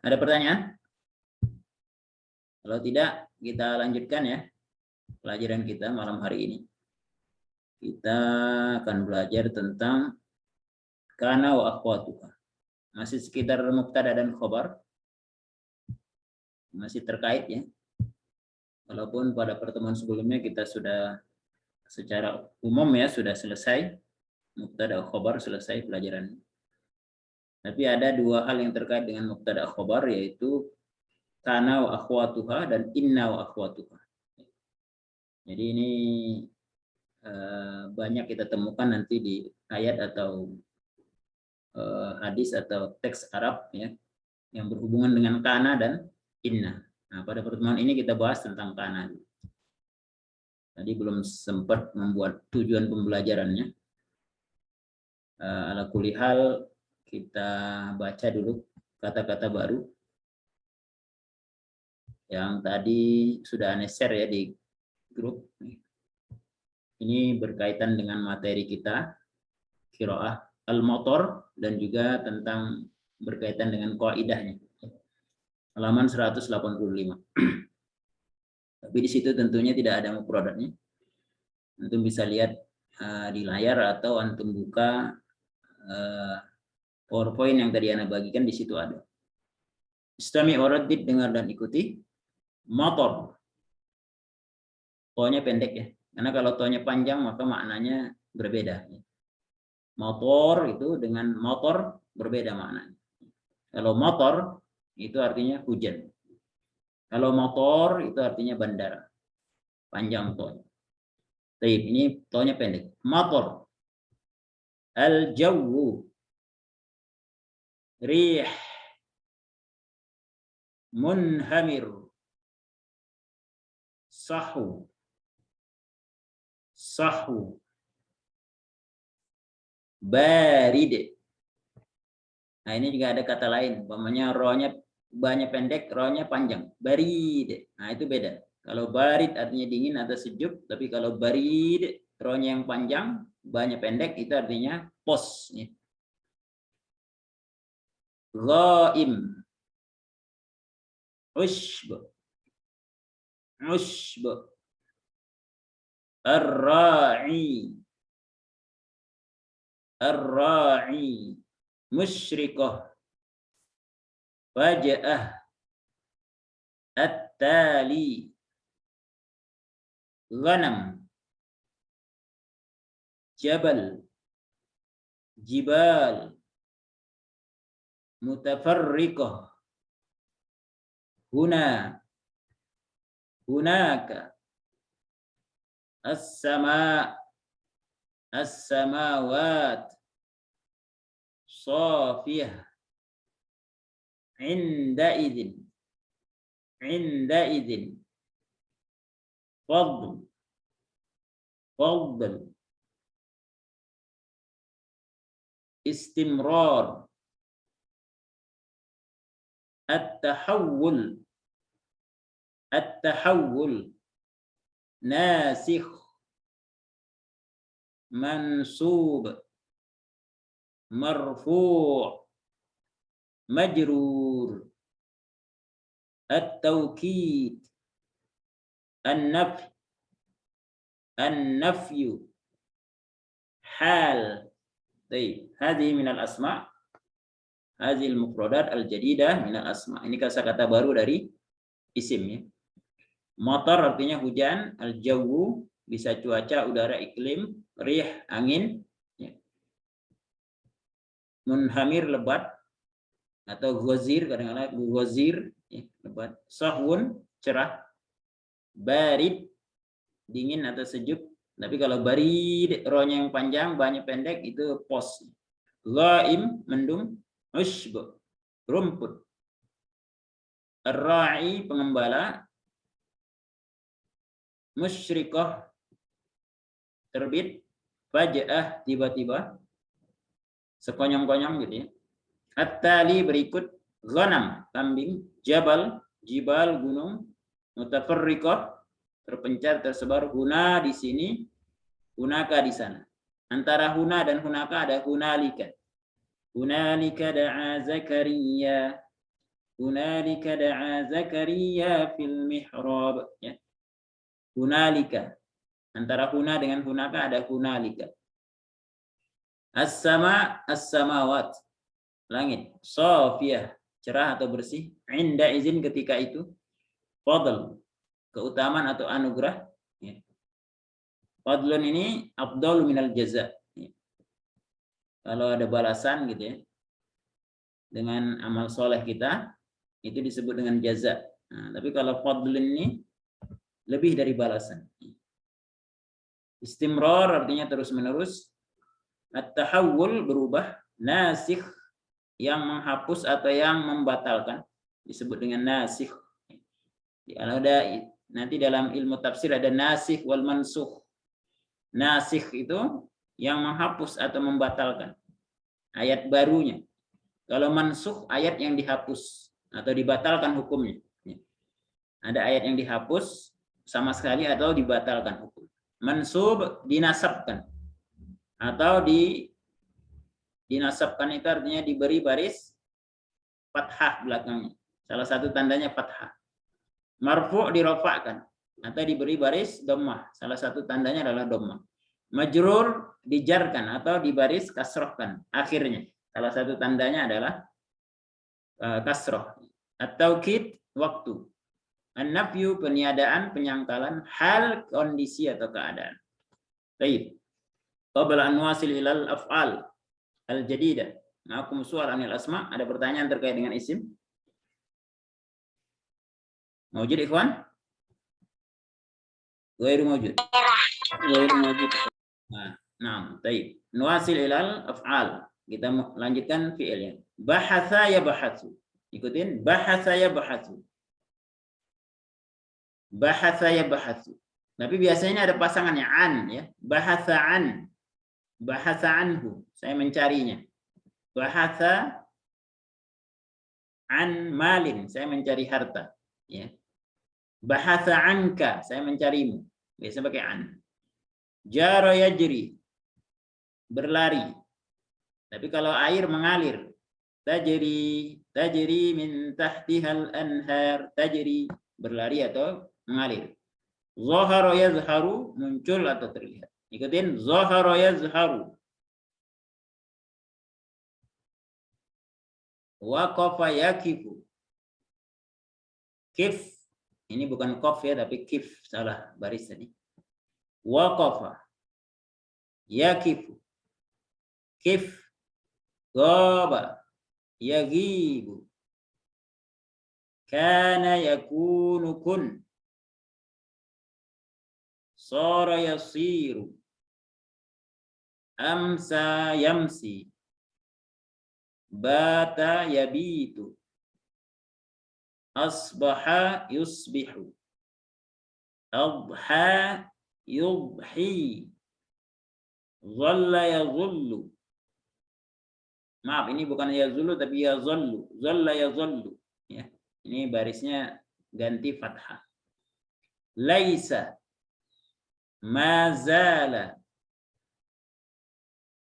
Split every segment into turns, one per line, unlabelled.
Ada pertanyaan? Kalau tidak, kita lanjutkan ya pelajaran kita malam hari ini. Kita akan belajar tentang kana wa akhwatuha. Masih sekitar mubtada dan khobar. Masih terkait ya. Walaupun pada pertemuan sebelumnya kita sudah secara umum ya sudah selesai mubtada khobar, selesai pelajaran. Tapi ada dua hal yang terkait dengan mubtada khobar, yaitu kana wa akhwatuha dan inna wa akhwatuha. Jadi ini banyak kita temukan nanti di ayat atau hadis atau teks Arab ya yang berhubungan dengan kana dan inna. Nah, pada pertemuan ini kita bahas tentang kana. Tadi belum sempat membuat tujuan pembelajarannya. Ala kulli hal kita baca dulu kata-kata baru yang tadi sudah Anda share ya di grup. Ini berkaitan dengan materi kita qiraah al-motor dan juga tentang berkaitan dengan qaidahnya. Halaman 185. Tapi di situ tentunya tidak ada mufradatnya. Antum bisa lihat di layar atau antum buka PowerPoint yang tadi Anda bagikan, di situ ada. Istami waradid, dengar dan ikuti. Motor. To-nya pendek ya. Karena kalau to-nya panjang maka maknanya berbeda. Motor itu dengan motor berbeda maknanya. Kalau motor itu artinya hujan. Kalau motor itu artinya bandara. Panjang to-nya. Baik, ini to-nya pendek. Motor. Al-jawu. Rih. Munhamir. Sahu. Sahu. Barid. Nah, ini juga ada kata lain. Umpamanya ro-nya banyak pendek, ro-nya panjang. Barid. Nah, itu beda. Kalau barid artinya dingin atau sejuk, tapi kalau barid, ro-nya yang panjang, banyak pendek, itu artinya pos. Ghaim. Ushb. Ushb. Ar-ra'i. Ar-ra'i. Musyrikah. Faja'ah. At-tali. Ghanam. Jabal. Jibal. Mutafarriqah. Huna. Hunaka. As-sama. As-samawat. Safiyah. Indaidin. Indaidin. Fadl. Fadl. Istimrar. At-tahawul. At-tahawul. Nasikh. Mansub. Marfu'. Majrur. At-tawkid. An-nafy. An-nafyu. Hal. Baik, hadhihi minal asma'. Hadhil mufradat al-jadidah minal asma'. Ini kata-kata baru dari isim ya. Matar artinya hujan, al-jawu bisa cuaca, udara, iklim, rih angin, ya. Munhamir lebat atau ghazir, kadang-kadang ghazir ya, lebat. Sahwun cerah. Barid dingin atau sejuk. Tapi kalau barid rohnya yang panjang, banyak pendek itu pos. Ghaim mendung. Ushb rumput. Ar-ra'i pengembala. Musyrikah terbit. Faja'ah tiba-tiba. Sekonyong-konyong gitu ya. At-tali berikut. Ghanam kambing. Jabal jibal gunung. Mutafarriqah terpencar tersebar. Huna di sini. Hunaka di sana. Antara huna dan hunaka ada hunalika. Hunalika da'a Zakaria. Hunalika da'a Zakaria fil mihrab. Ya. Hunalika. Antara huna dengan hunaka ada hunalika. As-sama, as-samawat. Langit. Safiyah. Cerah atau bersih. Inda izin ketika itu. Fadl. Keutamaan atau anugerah. Ya. Fadlun ini afdalu minal jaza. Ya. Kalau ada balasan gitu ya. Dengan amal soleh kita. Itu disebut dengan jaza. Nah, tapi kalau fadlun ini lebih dari balasan. Istimrar artinya terus-menerus. At-tahawul berubah. Nasikh yang menghapus atau yang membatalkan disebut dengan nasikh. Kalau ada nanti dalam ilmu tafsir ada nasikh wal mansukh. Nasikh itu yang menghapus atau membatalkan ayat barunya. Kalau mansukh ayat yang dihapus atau dibatalkan hukumnya. Ada ayat yang dihapus sama sekali atau dibatalkan hukum. Mansub dinasabkan atau dinasabkan itu artinya diberi baris fathah belakangnya. Salah satu tandanya fathah. Marfu' dirofakkan atau diberi baris dhammah. Salah satu tandanya adalah dhammah. Majrur dijarkan atau dibaris kasrohkan akhirnya. Salah satu tandanya adalah kasroh. At-taukid waktu. An-nafyu peniadaan, penyangkalan, hal kondisi atau keadaan. Baik. Qabla an wasil ilal af'al al-jadidah. Ma'akum su'al anil asma. Ada pertanyaan terkait dengan isim? Mawjud ikhwan? Ghairu mawjud. Ghairu mawjud. Nah, baik. Nuwasil ilal af'al. Kita lanjutkan fi'ilnya. Bahatha ya bahatsu. Ikutin. Bahatha ya bahatsu. Bahatha ya bahatsu. Tapi biasanya ada pasangannya an ya. Bahatha an. Bahatha anhu. Saya mencarinya. Bahatha an malin. Saya mencari harta. Ya. Bahatha anka. Saya mencarimu. Biasa pakai an. Jara yajri. Berlari. Tapi kalau air mengalir. Tajri min tahtihal anhar. Tajri. Berlari atau mengalir. Zahara yazharu. Muncul atau terlihat. Ikutin. Zahara yazharu. Waqafa yakifu. Kif. Ini bukan qaf ya, tapi kif. Salah baris tadi. Waqafa. Yakifu. Kif. Ghaba. Yagibu. Kana yakunu kun. Sara yasiru. Amsa yamsi. Bata yabitu. Asbaha yusbihu. Adha yudhi. Zalla yazullu. Maaf, ini bukan yazullu tapi yazallu. Zalla yazallu. Ya, ini barisnya ganti fathah. Laisa. Mazala.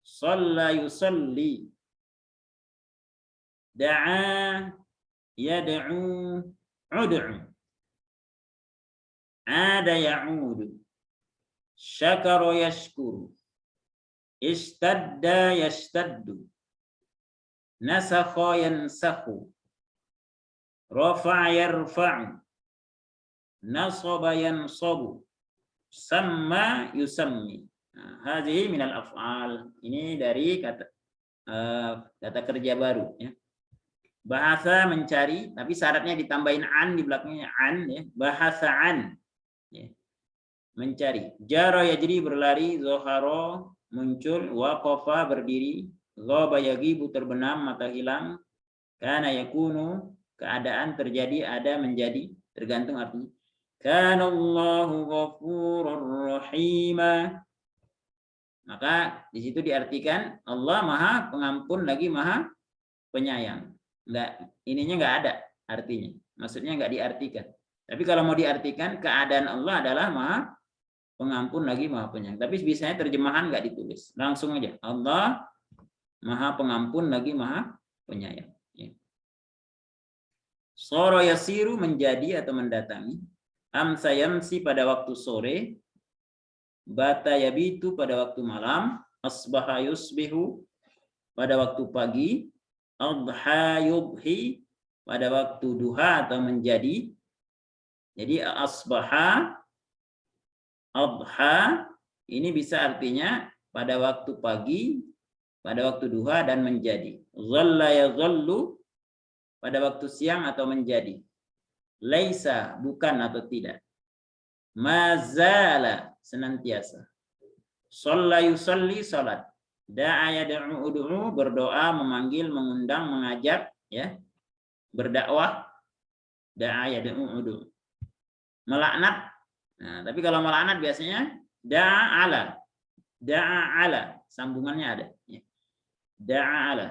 Shalla yusalli. Da'a yad'u. Ud'u. Ada ya'udu. Syakara yashkuru. Istadda yashtaddu. Nasakha yansakhu. Rafa'a yarfa'u. Nasaba yansabu. Samma yusammi. Hadhihi minal af'al. Ini dari kata kerja baru ya. Bahasa mencari, tapi syaratnya ditambahin an di belakangnya an ya. Bahasa an ya. Mencari. Jara yajri berlari, zohara muncul, waqafa berdiri, ghaba yagibu terbenam mata hilang, kana yakunu keadaan terjadi, ada menjadi, tergantung artinya. Kana Allahu ghafurur rahima. Maka di situ diartikan Allah Maha Pengampun lagi Maha Penyayang. Ininya enggak ada artinya. Maksudnya enggak diartikan. Tapi kalau mau diartikan keadaan Allah adalah Maha Pengampun lagi Maha Penyayang. Tapi biasanya terjemahan enggak ditulis. Langsung aja. Allah Maha pengampun lagi Maha penyayang. Ya. Soro yasiru menjadi atau mendatangi. Amsa yamsi pada waktu sore. Bata yabitu pada waktu malam. Asbaha yusbihu pada waktu pagi. Adha yubhi pada waktu duha atau menjadi. Jadi asbaha, adha ini bisa artinya pada waktu pagi, pada waktu duha dan menjadi. Dhalla yadhallu pada waktu siang atau menjadi. Laisa bukan atau tidak. Mazala senantiasa. Shalla yusalli salat. Da'a yad'u ud'u berdoa, memanggil, mengundang, mengajak, ya. Berdakwah. Da'a yad'u ud'u. Melaknat. Nah, tapi kalau melaknat biasanya da'a ala, sambungannya ada. Da'a ala.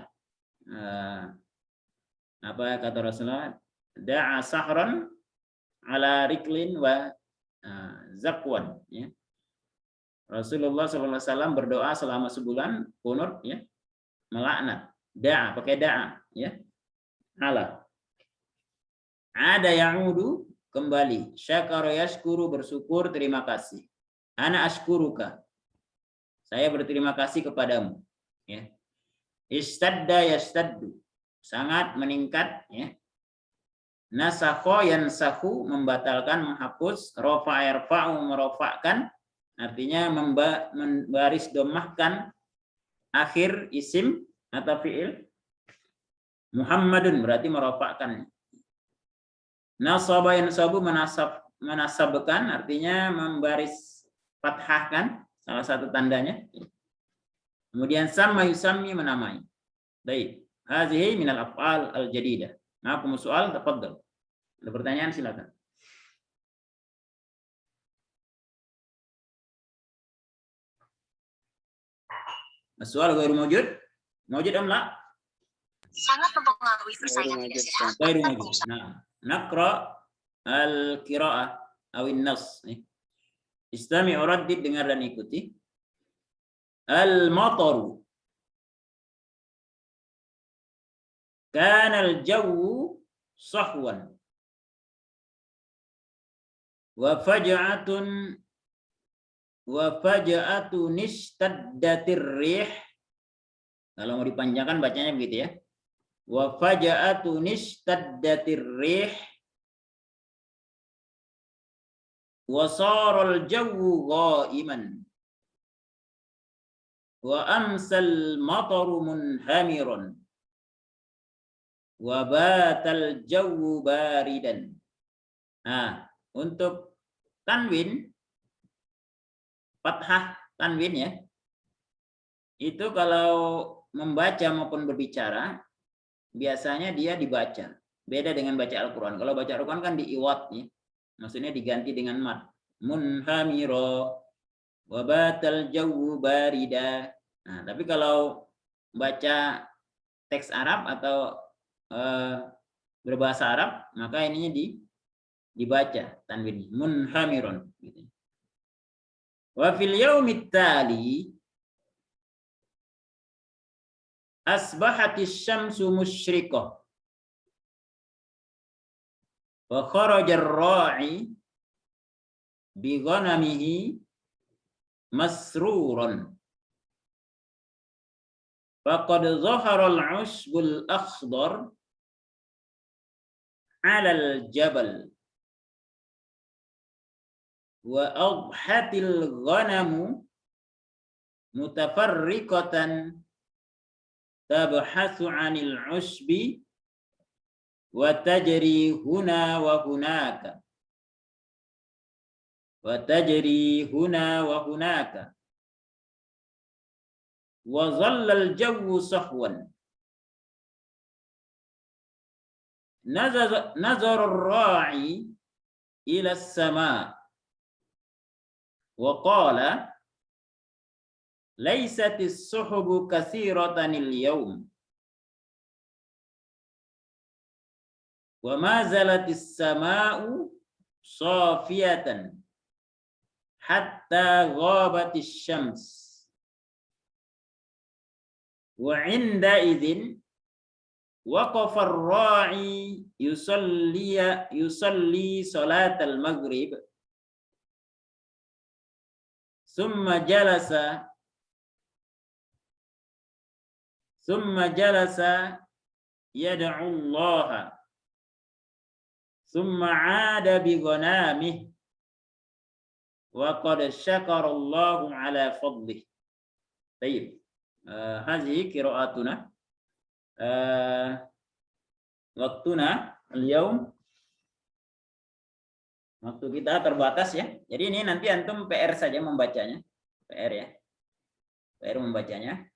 Apa kata Rasulullah? Da'a sahran ala riklin wa zakwan. Ya. Rasulullah SAW berdoa selama sebulan kunut, ya, melaknat. Da'a pakai da'a, ya. Ala. Ada yang udu kembali. Syakara yashkuru bersyukur, terima kasih. Ana ashkuruka. Saya berterima kasih kepadamu. Ya. Istadda yastaddu. Sangat meningkat, ya. Nasakho yansahu membatalkan, menghapus. Rafa yarfa'u merofakkan. Artinya membaris domahkan akhir isim atau fi'il. Muhammadun berarti merofakkan. Nasaba yansabu menasabkan artinya membaris fathahkan, salah satu tandanya. Kemudian sama yusammi menamai. Baik, hazihi minal af'al al-jadidah. Ma'akum soal, tafadhal. Ada pertanyaan silakan. Soal ghairu mawjud? Mawjud am la?
Sangat mempengaruhi persaingan finansial.
Ghairu mawjud. Nah, naqra al-qira'ah awin nas. Istami' uraddid, dengar dan ikuti. Al-mataru. Kana al-jawwu sahwan. Wa faja'atun ishtaddatir rih. Kalau mau dipanjangkan bacanya begitu, ya. Wa faja'atun ishtaddatir rih. Wa saral jawwu ghaiman. Wa amsal mataru munhamiran. Wa batal jawwu baridan. Nah, untuk tanwin, fathah tanwin, ya. Itu kalau membaca maupun berbicara biasanya dia dibaca. Beda dengan baca Al-Qur'an. Kalau baca Al-Qur'an kan diiwat, ya. Maksudnya diganti dengan mat. Munhamiro wa batal jawwu barida. Nah, tapi kalau baca teks Arab atau berbahasa Arab, maka ininya dibaca tanwin munhamiron gitu. Wa fil yaumit tali asbahatis syamsu musyriqah wa kharaja ar-ra'i bi ghanamihi masruran faqad dhahara al-'ushbul akhdar 'ala al-jabal wa adhatil ghanamu mutafarriqatan tabhathu 'anil 'ushbi wa tajri huna wa hunaka wa tajri huna wa hunaka wa dhalla al-jawwu sahwan nazara ar-ra'i ila as-sama' wa qala laisatis suhubu katsiratan al-yawm wa ma zalatis sama'u safiyatan hatta ghabatis syams Wa inda idzin waqafa ar-ra'i yusalli salat al-maghrib. Thumma jalasa yad'u Allah. Thumma 'ada bi ghanamih. Wa qad syakara Allahu 'ala fadlih. Baik. Hadhihi qira'atuna. Waktuna al-yaum. Waktu kita terbatas ya. Jadi ini nanti antum PR saja membacanya. PR ya. PR membacanya.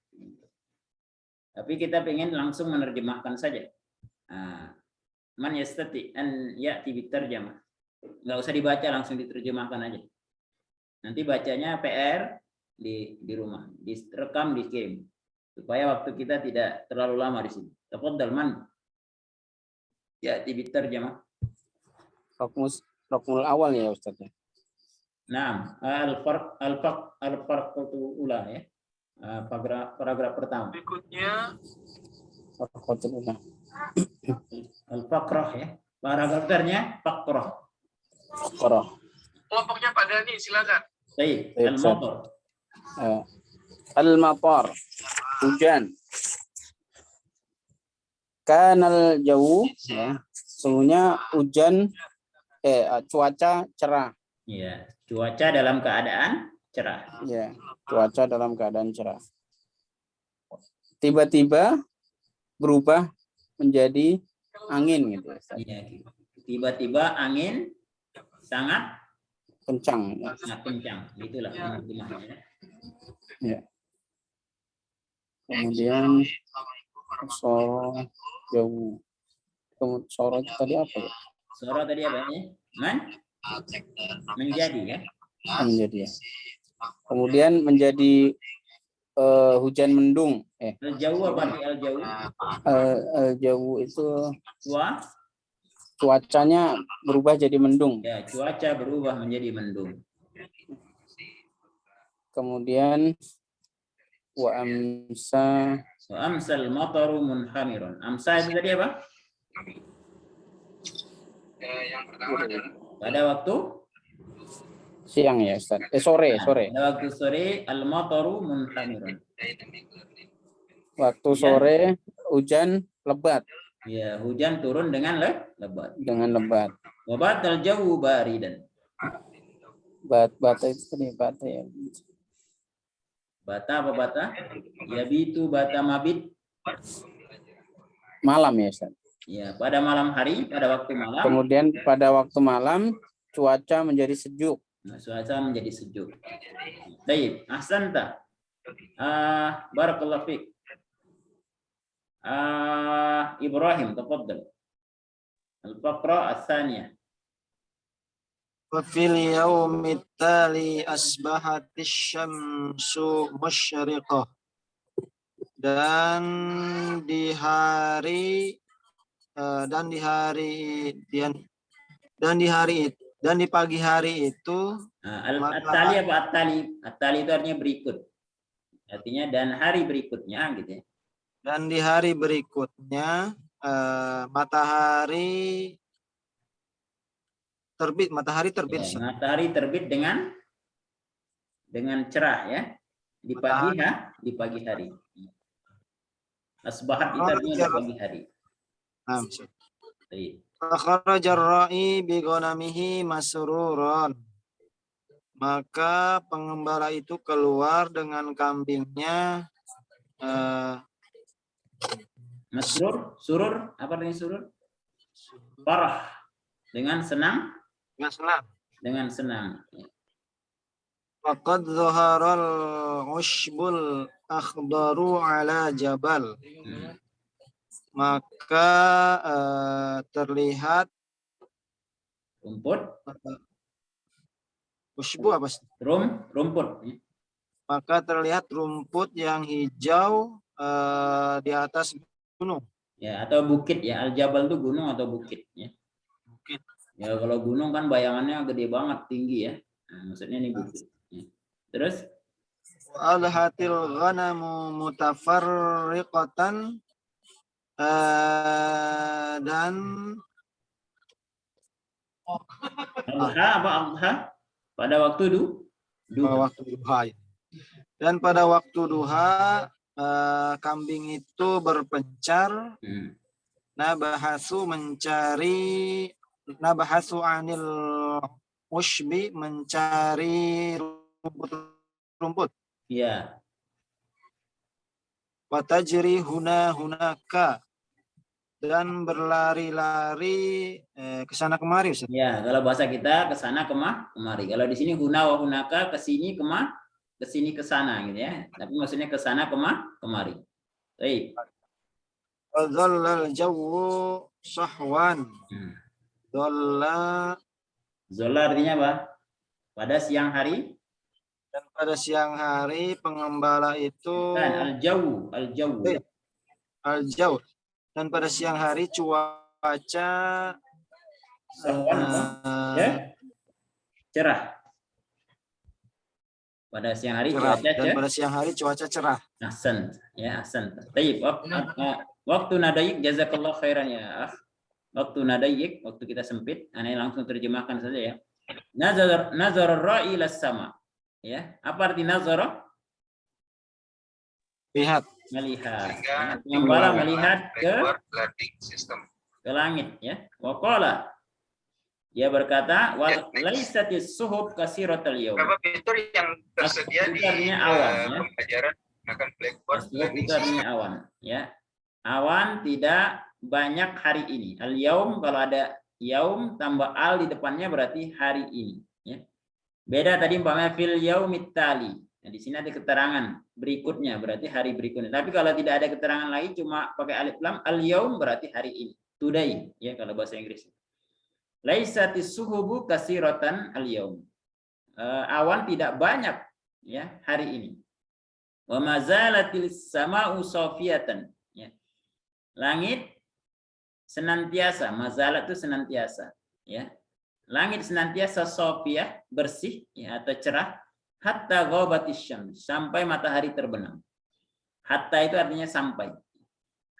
Tapi kita pengen langsung menerjemahkan saja. Man yastati an ya'ti bitarjamah. Enggak usah dibaca, langsung diterjemahkan aja. Nanti bacanya PR di rumah, direkam, dikirim. Supaya waktu kita tidak terlalu lama di sini. Tafadhal man ya'ti bitarjamah.
Ruknul awal ya Ustaz.
Nah, al-farq ula ya. Paragraf pertama.
Berikutnya
Al-faqrah ya. Paragraf ternya faqrah.
kelompoknya Pak Dhani, silakan.
Baik, al-matar.
Al-matar, hujan. Kanal jauh ya. Sungguhnya hujan cuaca cerah.
Ya, cuaca dalam keadaan cerah.
Ya, cuaca dalam keadaan cerah. Tiba-tiba berubah menjadi angin gitu.
Ya, tiba-tiba angin sangat
Kencang. Ya.
sangat kencang. Itulah penerjemahannya.
Ya. Kemudian soro jauh. Soro itu tadi apa ya?
Soro tadi apa ya? Menjadi ya.
Menjadi ya. Kemudian menjadi hujan mendung.
Al-jauh apa arti al-jauh?
Jauh itu
Cuaca
cuacanya berubah jadi mendung.
ya, cuaca berubah menjadi mendung.
Kemudian wa
Amsal mataru munhamirun. Amsa itu tadi apa?
Yang pertama adalah
Pada waktu
siang ya Ustaz. Sore.
pada waktu sore al-mataru munhamirun.
Waktu sore hujan lebat.
Ya, hujan turun dengan lebat.
Dengan lebat.
Wa batal jawu baridan.
Bata itu tadi bata ya.
Bata apa bata? Yabitu bata mabit.
Malam ya Ustaz.
Ya, pada malam hari, pada waktu malam.
Kemudian pada waktu malam cuaca menjadi sejuk.
Nah, cuaca menjadi sejuk. Baik, ahsanta. Barakallahu fiik. Ibrahim, tafaddal. Al-faqra ats-tsaniyah.
وفي اليوم التالي أصبحت الشمس مشرقة dan di pagi hari itu
At-tali apa at-tali? At-tali itu artinya berikut. Artinya dan hari berikutnya gitu ya.
Dan di hari berikutnya matahari terbit
Ya,
matahari terbit
dengan cerah ya di pagi hari. Asbahat itu artinya di pagi hari. Baik.
Fakharaja ar-ra'i bi ghanamihi masruran. Maka pengembala itu keluar dengan kambingnya
Masrur, surur, apa artinya surur? Farah, dengan senang. Dengan senang.
Faqad dhaharal ushbul akhdaru ala jabal. Maka terlihat
Rumput.
ushbu apa sih?
Rumput.
Maka terlihat rumput yang hijau di atas gunung.
Ya, atau bukit ya. Al-jabal itu gunung atau bukit ya.
Bukit.
Ya, kalau gunung kan bayangannya gede banget, tinggi ya. Nah, maksudnya ini bukit. Ya. Terus
Adhatil ghanamu mutafarriqatan dan
Adha apa adha? Pada waktu duha.
waktu duha. Dan pada waktu duha kambing itu berpencar. Nabahasu anil ushbi, mencari rumput.
Ya.
Watajri hunaka, dan berlari-lari ke sana kemari, Ustaz.
Ya, kalau bahasa kita ke sana kemari. Kalau di sini huna wa hunaka, ke sini ke sini ke sana gitu ya. Tapi maksudnya ke sana kemari. Baik.
Dhallal jawwu sahwan.
Zola artinya apa? Pada siang hari.
Dan pada siang hari pengembala itu
Al-jawu.
Al-jaw. Dan pada siang hari cuaca
cerah. Pada siang hari
cerah.
cuaca
Dan pada siang hari cuaca cerah.
Ahsan, ya ahsan. Baik, waktu nadayik jazakallah khairan ya. Waktu nadayik, waktu kita sempit, Anda langsung terjemahkan saja ya. Nazar ra'i ila sama. Ya, apa arti nazar?
Lihat.
Melihat. Pengembala melihat ke langit ya. Wa qala, dia berkata, "Walaisatis suhub kasiratal yaum."
Beberapa fitur yang tersedia di
awan,
pembelajaran akan Blackboard
itu artinya awan, ya. Awan tidak banyak hari ini. Al-yaum, kalau ada yaum tambah al di depannya berarti hari ini, ya. Beda tadi umpamanya fil yaumit tali. Nah, di sini ada keterangan berikutnya berarti hari berikutnya. Tapi kalau tidak ada keterangan lagi cuma pakai alif lam, al-yaum berarti hari ini. Today, ya kalau bahasa Inggris. Laisatis suhubu kasiratan al-yaum. Awan tidak banyak ya hari ini. Wa mazalatil sama'u safiyatan, ya. Langit senantiasa, mazalat itu senantiasa, ya. Langit senantiasa safiyah, bersih ya, atau cerah, hatta ghabatis syams, sampai matahari terbenam. Hatta itu artinya sampai.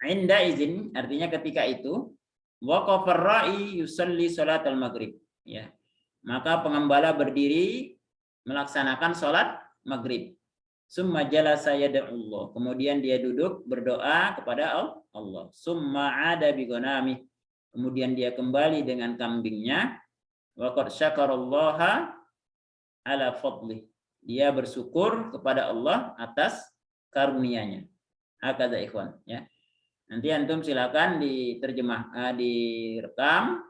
Inda izin artinya ketika itu, waqafar ra'i yusalli salatal maghrib, ya. Maka pengembala berdiri melaksanakan salat maghrib. Summa jalasa yad'ullah, kemudian dia duduk berdoa kepada Allah. Summa ada bi ghanami, kemudian dia kembali dengan kambingnya. Wa qad syakarallaha ala fadli, dia bersyukur kepada Allah atas karunia-Nya. Hakadha ikhwan, ya. Nanti antum silakan diterjemah, direkam,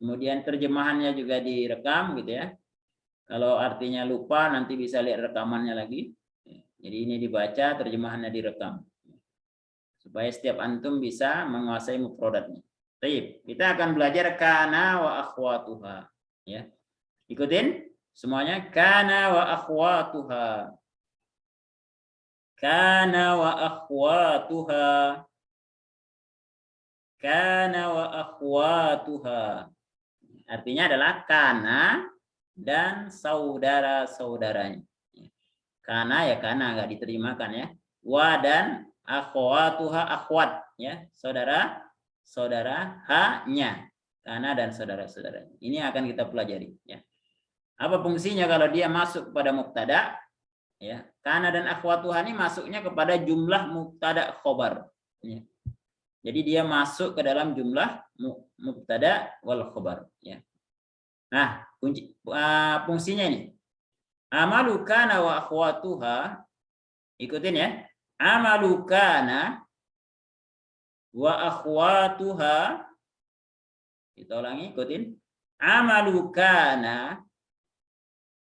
kemudian terjemahannya juga direkam gitu ya. Kalau artinya lupa nanti bisa lihat rekamannya lagi. Jadi ini dibaca, terjemahannya direkam. Supaya setiap antum bisa menguasai mufradatnya. Baik, kita akan belajar kana wa akhwatuha, ya. Ikutin semuanya, kana wa akhwatuha. Kana wa akhwatuha. Kana wa akhwatuha. Artinya adalah kana dan saudara-saudaranya. Kana ya kana, enggak diterjemahkan ya. Wa dan akhwatuha, akhwat ya, saudara ha-nya. Kana dan saudara-saudaranya. Ini akan kita pelajari ya. Apa fungsinya kalau dia masuk kepada mubtada? Ya, kana dan akhwatuha ini masuknya kepada jumlah mubtada khobar. Ya. Jadi dia masuk ke dalam jumlah mubtada wal khobar. Ya. Nah, fungsinya ini. Amalu kana wa akhwatuha. Ikutin ya. Amalu kana wa akhwatuha. Kita ulangi, ikutin. Amalu kana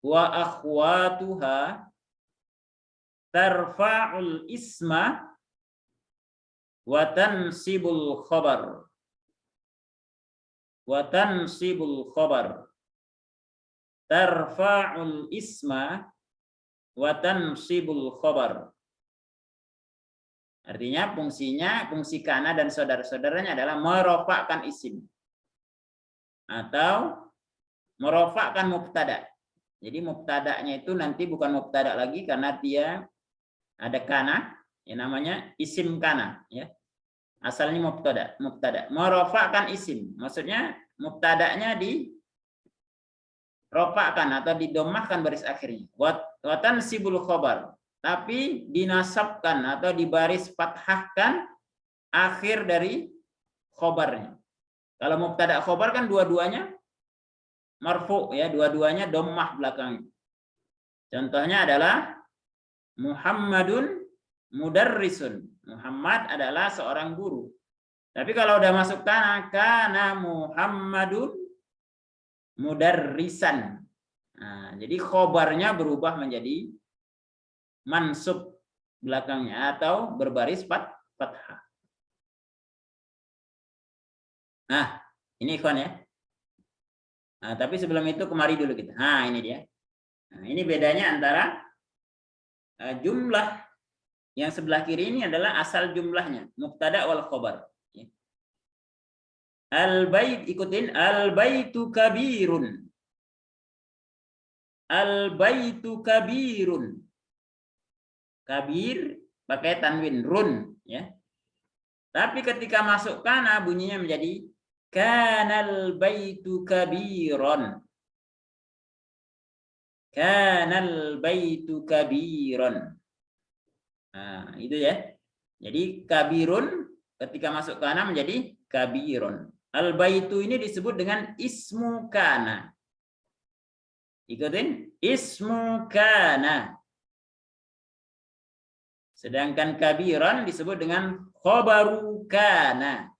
wa akhwatuha tarfa'ul isma wa tansibul khabar. Wa tansibul khabar. Tarfa'ul isma wa tansibul khabar. Artinya fungsi kana dan saudara-saudaranya adalah merofakkan isim atau merofakkan mubtada. Jadi mubtada'nya itu nanti bukan mubtada' lagi karena dia ada kana, yang namanya isim kana, ya. Asalnya mubtada. Merofakkan isim, maksudnya mubtada'nya di rofakkan atau didomahkan baris akhirnya. Watan sibul khobar, tapi dinasabkan atau dibaris fathahkan akhir dari khobarnya. Kalau mubtada' khobar kan dua-duanya marfu, ya, dua-duanya dommah belakangnya. Contohnya adalah Muhammadun mudarrisun. Muhammad adalah seorang guru. Tapi kalau udah masuk kana Muhammadun mudarrisan. Nah, jadi khobarnya berubah menjadi mansub belakangnya atau berbaris fathah. Nah, ini ikhwan ya. Nah, tapi sebelum itu kemari dulu kita. Nah, ini dia. Nah, ini bedanya antara jumlah yang sebelah kiri ini adalah asal jumlahnya, mubtada wal khobar. Al-bait, ikutin, al-baitu kabirun. Al-baitu kabirun. Kabir pakai tanwin run, ya. Tapi ketika masuk kana bunyinya menjadi kanal baitu kabiron. Kanal baitu kabiron. Nah, itu ya. Jadi kabirun ketika masuk kana menjadi kabiron. Al baitu ini disebut dengan ismu kana. Ikutin, ismu kana. Sedangkan kabiron disebut dengan khobaru kana.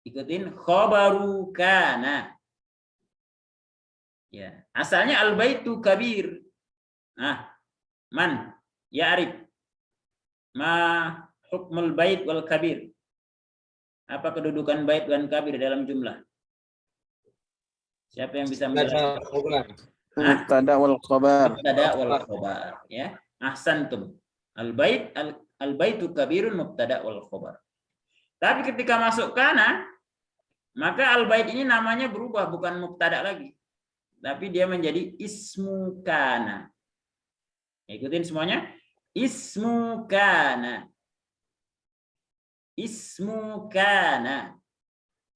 Ikutin, khobaru kana. Ya, asalnya al baitu kabir. Nah, man ya'rif ma hukmul bait wal kabir. Apa kedudukan bait dan kabir dalam jumlah? Siapa yang bisa menjelaskan?
Mubtada wal khabar.
Mubtada wal khabar, ya. Ahsantum. Al baitu kabirun mubtada wal khabar. Tapi ketika masuk kana, maka al bait ini namanya berubah, bukan mubtada lagi. Tapi dia menjadi ismu kana. Ikutin semuanya. Ismu kana. Ismu kana.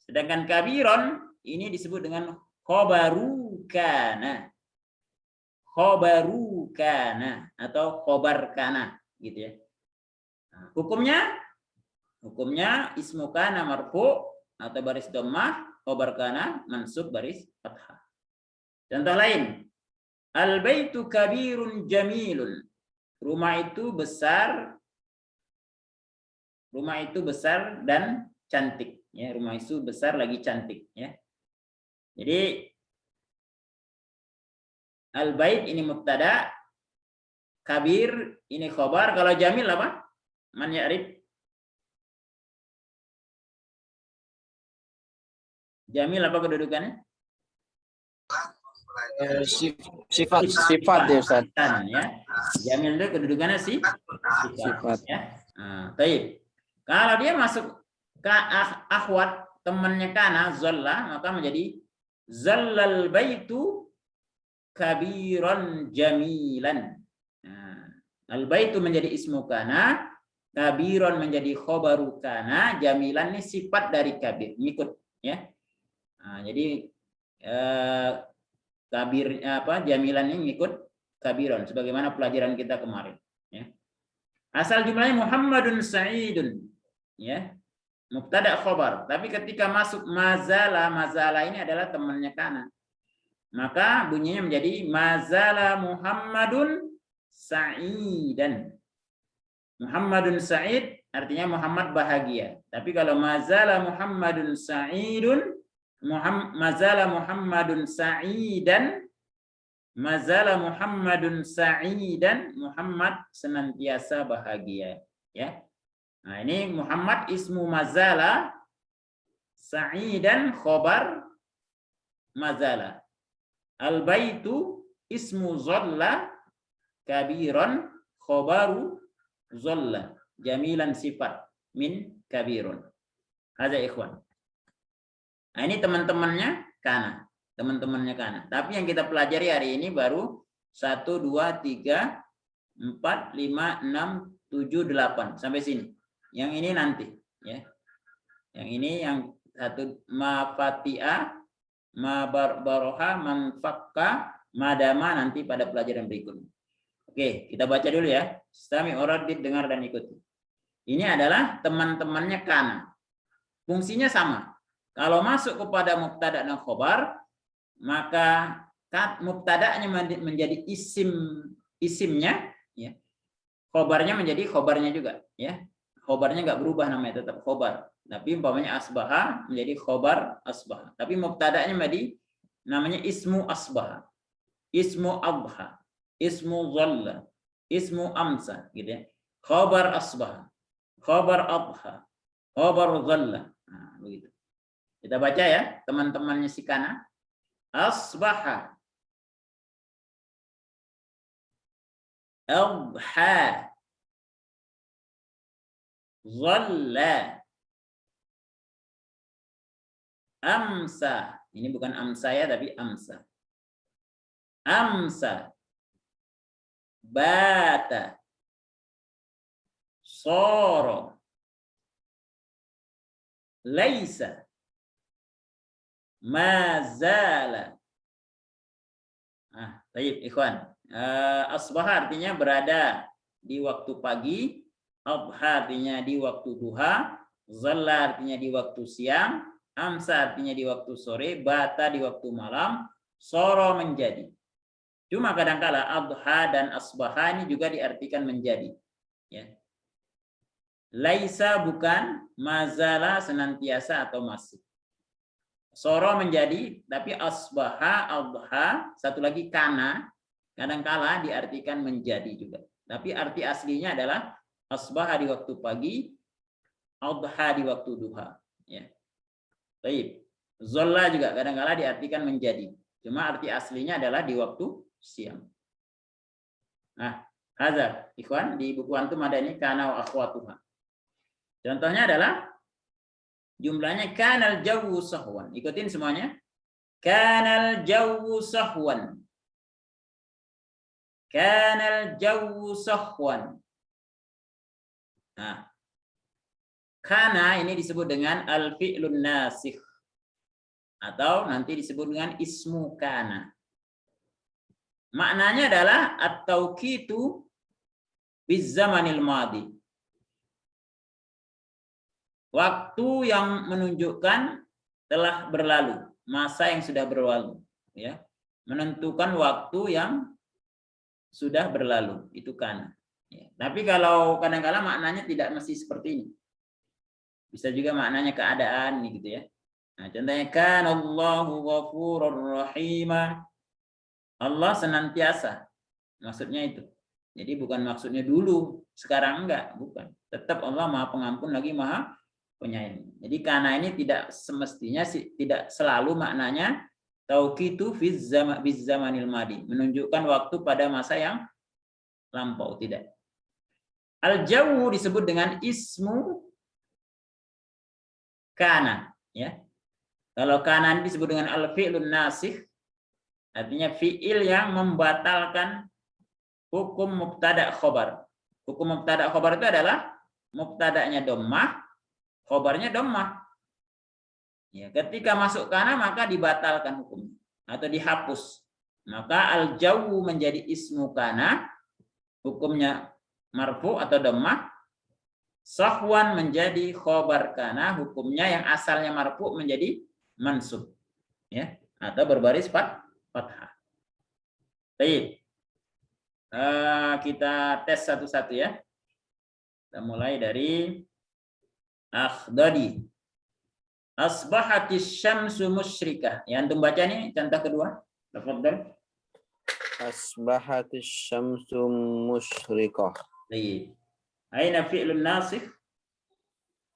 Sedangkan kabiron ini disebut dengan khobaru kana. Khobaru kana atau khobar kana, gitu ya. Nah, hukumnya ismu kana marfu atau baris dhammah, khobar kana mansub baris fathah. Contoh lain, al baitu kabirun jamilun. Rumah itu besar dan cantik, ya. Rumah itu besar lagi cantik, ya. Jadi al bait ini mubtada, kabir ini khobar. Kalau jamil apa? Man ya'rif? Jamil apa kedudukannya?
Sifat ya Ustaz.
Ya. Jamil itu kedudukannya sifat. Ya. Nah, baik. Kalau dia masuk ke akhwat temannya kana zalla, maka menjadi zallal baitu kabiran jamilan. Nah, al baitu menjadi ismu kana, kabiran menjadi khobaru kana, jamilan ini sifat dari kabir, ngikut, ya. Nah, jadi kabirnya apa? Jamilan ini ngikut kabiron sebagaimana pelajaran kita kemarin, ya. Asal jumlahnya Muhammadun Sa'idun, ya. Mubtada khobar. Tapi ketika masuk mazala ini adalah temannya kana. Maka bunyinya menjadi mazala Muhammadun Sa'idan. Muhammadun Sa'id artinya Muhammad bahagia. Tapi kalau mazala Muhammadun Sa'idun, mazala Muhammadun Sa'idan, mazala Muhammadun Sa'idan, Muhammad senantiasa bahagia, ya. Nah, ini Muhammad ismu mazala, Sa'idan khobar mazala. Al baitu ismu zalla, kabiron khobaru zalla, jamilan sifat min kabirun. Hadza ikhwan. Nah, ini teman-temannya kana. teman-temannya kana. Tapi yang kita pelajari hari ini baru 1, 2, 3, 4, 5, 6, 7, 8 sampai sini. Yang ini nanti, ya. Yang ini yang satu ma fatiha, ma baroha, man fakka, madama nanti pada pelajaran berikutnya. Oke, kita baca dulu ya. Istami oradid, dengar dan ikuti. Ini adalah teman-temannya kana. Fungsinya sama. Kalau masuk kepada mubtada dan khobar, maka mubtada'nya menjadi isimnya, ya. Khobarnya menjadi khobarnya juga, ya. Khobarnya nggak berubah namanya, tetap khobar. Tapi umpamanya asbaha menjadi khobar asbaha. Tapi mubtada'nya namanya ismu asbaha, ismu abha, ismu dhalla, ismu amsa, gitu ya. Khobar asbaha, khobar abha, khobar dhalla. Nah, begitu. Kita baca ya, teman-temannya si kana. Asbaha, abha, dhalla, amsa. Ini bukan amsa ya, tapi amsa. Amsa, bata, soro, laisa, mazala. Baik, ikhwan. Asbah artinya berada di waktu pagi, abha artinya di waktu duha, zalla artinya di waktu siang, amsa artinya di waktu sore, bata di waktu malam, soro menjadi. Cuma kadangkala abha dan asbaha ini juga diartikan menjadi, ya. Laisa bukan, mazala senantiasa atau masih. Soro menjadi, tapi asbaha, abha, satu lagi kana, kadangkala diartikan menjadi juga. Tapi arti aslinya adalah asbaha di waktu pagi, abha di waktu duha, ya. Baik. Zolla juga kadangkala diartikan menjadi. Cuma arti aslinya adalah di waktu siang. Nah, hadza ikhwan, di buku antum ada ini kana wa akhwatuha. Contohnya adalah jumlahnya kanal jawu sahwan. Ikutin semuanya. Kanal jawu sahwan. Kanal jawu sahwan. Nah, kana ini disebut dengan al-fi'lun nasikh. Atau nanti disebut dengan ismu kana. Maknanya adalah at-tauqitu bizamanil madi. Waktu yang menunjukkan telah berlalu, masa yang sudah berlalu, ya. Menentukan waktu yang sudah berlalu, itu kana. Ya. Tapi kalau kadang-kadang maknanya tidak mesti seperti ini. Bisa juga maknanya keadaan nih gitu ya. Nah, contohnya kana Allahu ghafurur rahima. Allah senantiasa. Maksudnya itu. Jadi bukan maksudnya dulu, sekarang enggak, bukan. Tetap Allah Maha Pengampun lagi Maha Penyayang. Jadi kana ini tidak semestinya tidak selalu maknanya tauqitu fiz zamanil madi, menunjukkan waktu pada masa yang lampau, tidak. Al-jawu disebut dengan ismu kana, ya. Kalau kana disebut dengan al-fi'lun nasikh, artinya fi'il yang membatalkan hukum mubtada khobar. Hukum mubtada khobar itu adalah mubtadanya dhammah, khobarnya dhammah. Ya, ketika masuk kana maka dibatalkan hukumnya atau dihapus. Maka al-jawu menjadi ismu kana, hukumnya marfu atau dhammah. Sahwan menjadi khobar kana, hukumnya yang asalnya marfu menjadi mansub, ya, atau berbaris fathah. Baik. Kita tes satu-satu ya. Kita mulai dari Akhdari. Asbahatis syamsu musyrikah. Ya, antum baca nih contoh kedua. Tafadhal.
Asbahatis syamsu musyrikah.
Baik. Aina fi'lun nasikh?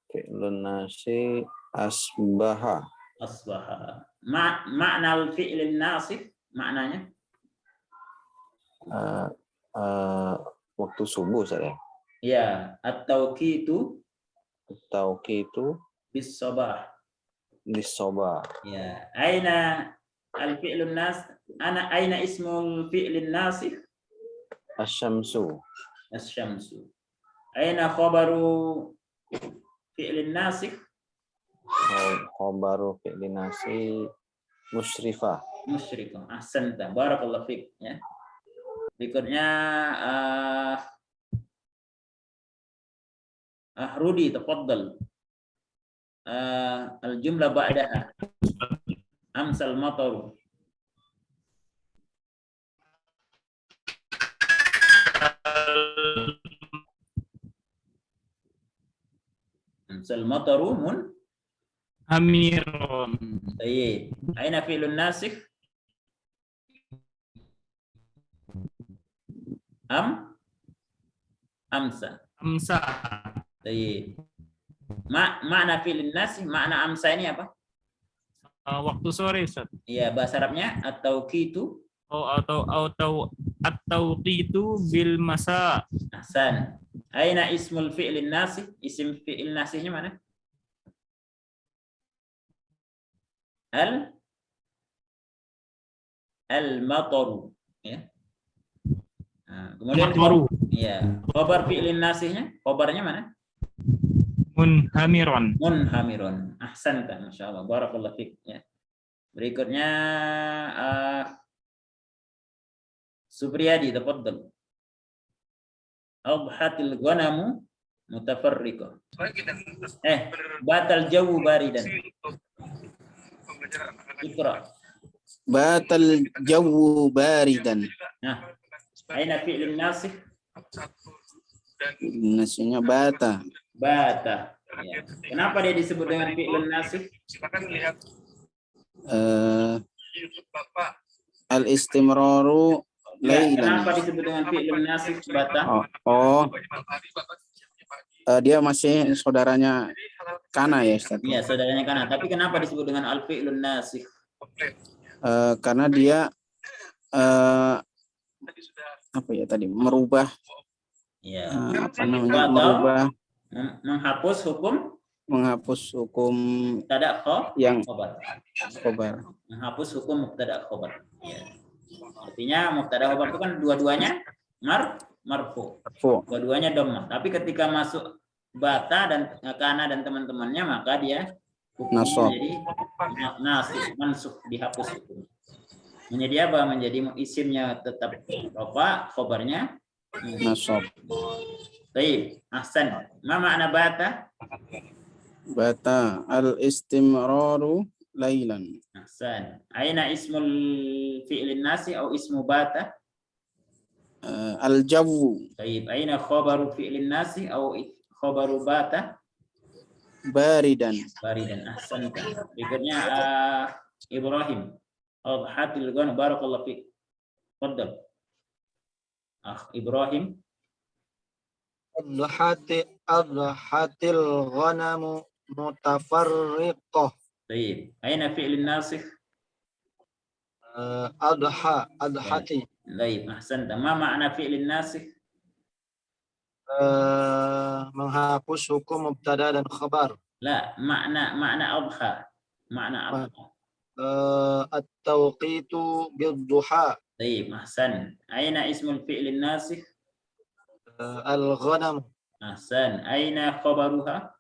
Fi'lun nasikh asbaha.
Asbaha. Makna al-fi'lin nasikh, maknanya?
Waktu subuh saya.
Ya, at-tauqitu
Tauqitu
bis-sabah.
bis-sabah.
Ya, aina Al-fi'lun nas aina ismul fi'lin nasikh?
Asyamsu.
Asy-syamsu. Aina khabaru fi'lin nasikh?
Khobaru fi'lin nasi musyrifah.
Musyrikah. Ahsanta. Barakallahu fiik ya. Berikutnya Rudi, tafaddal. Al-jumlah ba'daha. Amsal mataru. Amsal mataru
Amirun.
Baik. Aina fi'lun nasikh? Amsa.
Amsa.
Baik. Makna fi'lun nasikh, makna amsa ini apa?
Waktu sore, Ustaz.
Iya, bahasa Arabnya atau kitu.
Atau itu bil masa.
Ahsan. Aina ismul fi'lin nasikh? Isim fi'il nasikhnya mana? Al-mataru. Ya. Nah, kemudian
Mataru.
iya, khabar fi'lin nasiknya, khabarnya mana?
Munhamirun.
Munhamirun. Ahsanta, masyaallah. Barakallahu fiik ya. Berikutnya Supriyadi, tafaddal. Adhatil ghanamu mutafarriqah. Batal jawu baridan. Iqra.
Batal jawu baridan.
Nah, aina fi'lun nasikh?
Nasinya bata.
Bata. Ya. Kenapa dia disebut dengan fi'lun nasikh?
Silakan lihat YouTube Bapak.
Al-istimraru
Ya,
lailan.
kenapa disebut dengan fi'lun nasikh bata?
Dia masih saudaranya Kana ya, Ustaz.
Iya, saudaranya Kana. Tapi kenapa disebut dengan al-fi'lun nasikh?
Karena dia apa ya tadi, merubah
Ya.
apa namanya, merubah,
menghapus hukum mubtada
yang
khobar. Menghapus hukum mubtada khobar. Ya. Artinya mubtada khobar itu kan dua-duanya marfu. Dua-duanya dhammah. Tapi ketika masuk bata dan kana dan teman-temannya, maka dia hukumnya menjadi nasib, mansukh, dihapus hukum. Menjadi apa? Menjadi isimnya tetap rofa, khobarnya
nasab.
Baik, ahsan. Ma makna bata?
Bata al-istimraru lailan.
Ahsan. Aina ismul fi'lin nasi atau ismu bata?
Al-jawu.
Baik, aina khabaru fi'lin nasi atau khabaru bata?
Baridan.
Baridan. Ahsan. Berikutnya Ibrahim. Adhatil ghanam, barakallahu fiik. Tafadhal. Ibrahim.
Adhatil ghanamu mutafarriqah.
Baik. Aina fi'lin nasikh?
Adhati.
Baik, ahsan. Ma makna fi'lin nasikh?
Menghapus hukum mubtada dan khabar.
La, makna adha. Makna adha.
At-tawqitu bid-duha.
Baik, ahsan. Aina ismul fi'lin nasikh?
Al-ghanam
Ahsan. Aina khabaruha?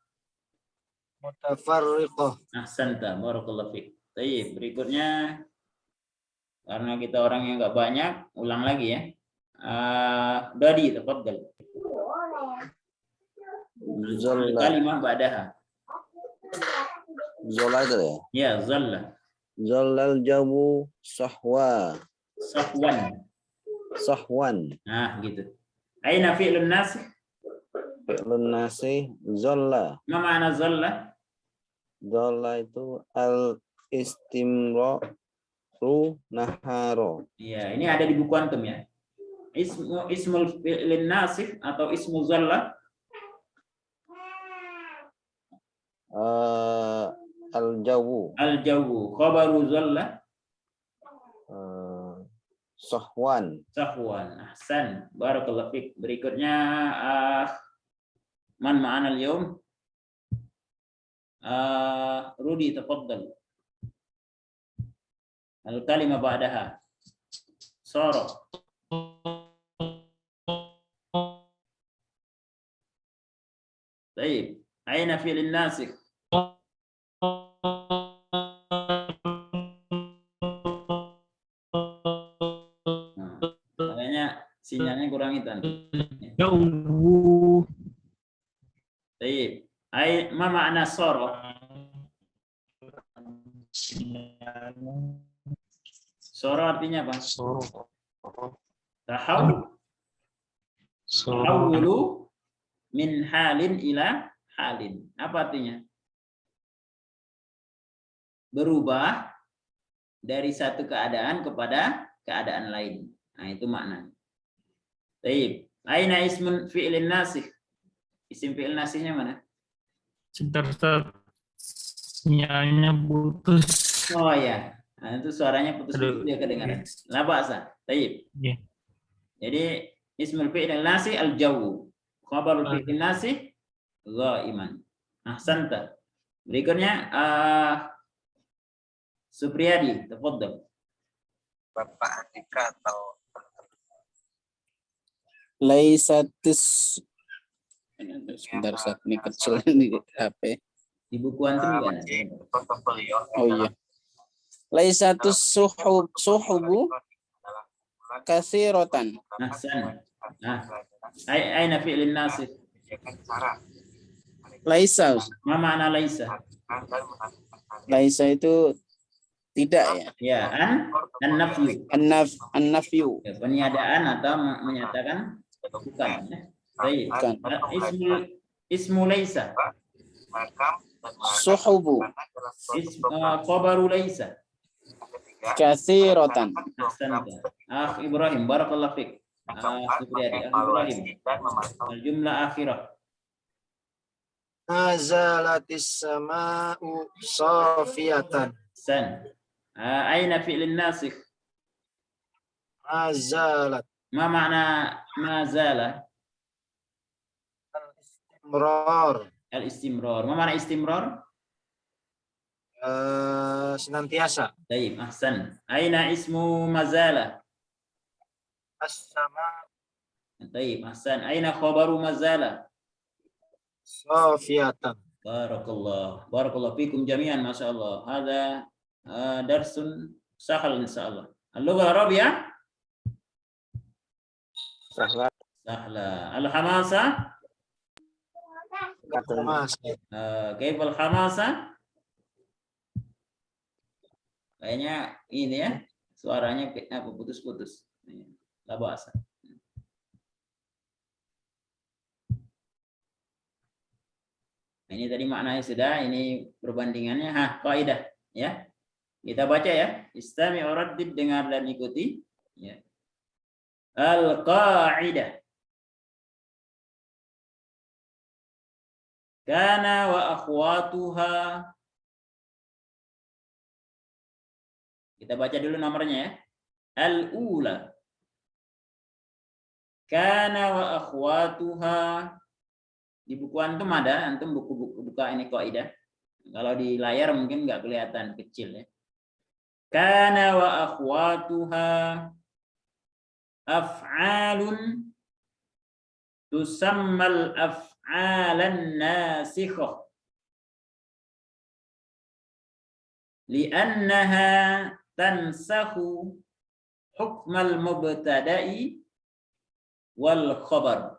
mutafarriqah.
Ahsanta, barakallahu fiik. Baik, berikutnya karena kita orang yang enggak banyak, ulang lagi ya. Dadi, tafadhal. Kalimah ba'daha.
Zola itu ya?
Ya, zalla.
Zolal jawu sahwa. Sahwan.
Nah, gitu. Aina fi'lun nasikh?
Fi'lun nasi zolla.
Ma makna zalla?
Zolla itu al-istimraru naharo.
Iya, ini ada di buku antum ya. Ismul fi'lin nasikh atau ismu zalla?
Al-jawu.
Al-jawu. Khabaru zalla?
Sahwan.
Ahsan. Barakallahu fiik. Berikutnya man ma'ana al-yawm? Rudi, tafadhal. Al-kalimah ba'daha. Sara. Baik. Aina fi'lin nasikh. Kayaknya sinyalnya kurang itu.
Jauh.
Baik. Ma makna sara? Sara artinya apa? Tahawulu min halin ila halin. Apa artinya? Berubah dari satu keadaan kepada keadaan lain. Nah, itu maknanya. Baik. Aina ismun fi'lin nasikh. Isim fi'il nasiknya mana?
Sebentar, sinyalnya putus.
Oh ya. Nah, itu suaranya putus-putus dia kedengaran. La ba'sa. Baik.
Iya.
Jadi ismul fi'il nasikh al-jawu. Khabarul fi'il nasikh ghaiman. Ahsanta. Berikutnya Supriyadi, tafadhal.
Bapak Andika atau
Laisatis. Sebentar, saat ini kecil di HP.
Di buku antum kan?
portofolio.
Oh iya. Laisatus suhubu katsiratan.
Ahsan. Nah, aina fi'lin nasikh?
Laisa.
Ma makna laisa?
Laisa itu tidak ya.
Ya, an-nafyu.
An-nafyu.
Ya, peniadaan atau menyatakan bukan. Ya. Baik.
Bukan.
Ismu laisa.
Suhubu
Khabaru laisa.
katsiratan.
Ahsanta. Ibrahim, barakallahu fiik. Supriyadi, Ibrahim. Al-jumlah akhirah.
Nazalatis sama'u safiyatan.
San. Aina fi'lin nasikh?
Nazalat.
Ma makna mazala?
Istimrar.
Al-istimrar. Ma makna istimrar?
Senantiasa.
Baik, ahsan. Aina ismu mazala?
As-sama
Baik, ahsan. Aina khabaru mazala?
safiyatan.
Barakallah. Barakallah fikum jami'an, masyaallah. Hada darsun sahal insyaallah. Al-lugha al-arabiyah?
Sahla.
Sahla. Al-hamasa? Kayfa al-hamasa? Kayaknya ini ya, suaranya apa putus-putus. La ba'sa. Ini tadi maknanya sudah, ini perbandingannya. Kaidah ya. Kita baca ya. Istami' wa raddid, dengar dan ikuti ya. Al-qaidah. Kana wa akhwatuha. Kita baca dulu nomornya ya. Al-ula. Kana wa akhwatuha. Di buku antum ada, antum buka ini kaidah. Kalau di layar mungkin nggak kelihatan, kecil ya. Kana wa akhwatuha af'alun tusammal af'alan nasikhah li'annaha tansakhu hukmal mubtada'i wal khabar.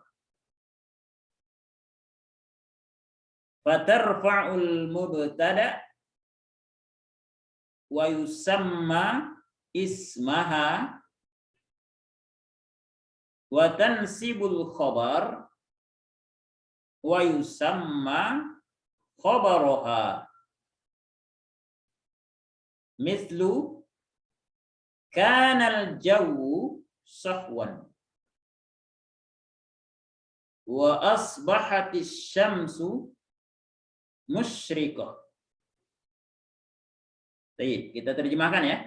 Fatarfa'ul mubtada wa yusamma ismaha wa tansibul khabar wa yusamma khabaraha. Mislu kana al-jawu sahwan wa asbahatis syamsu musyrikah. Baik, kita terjemahkan ya.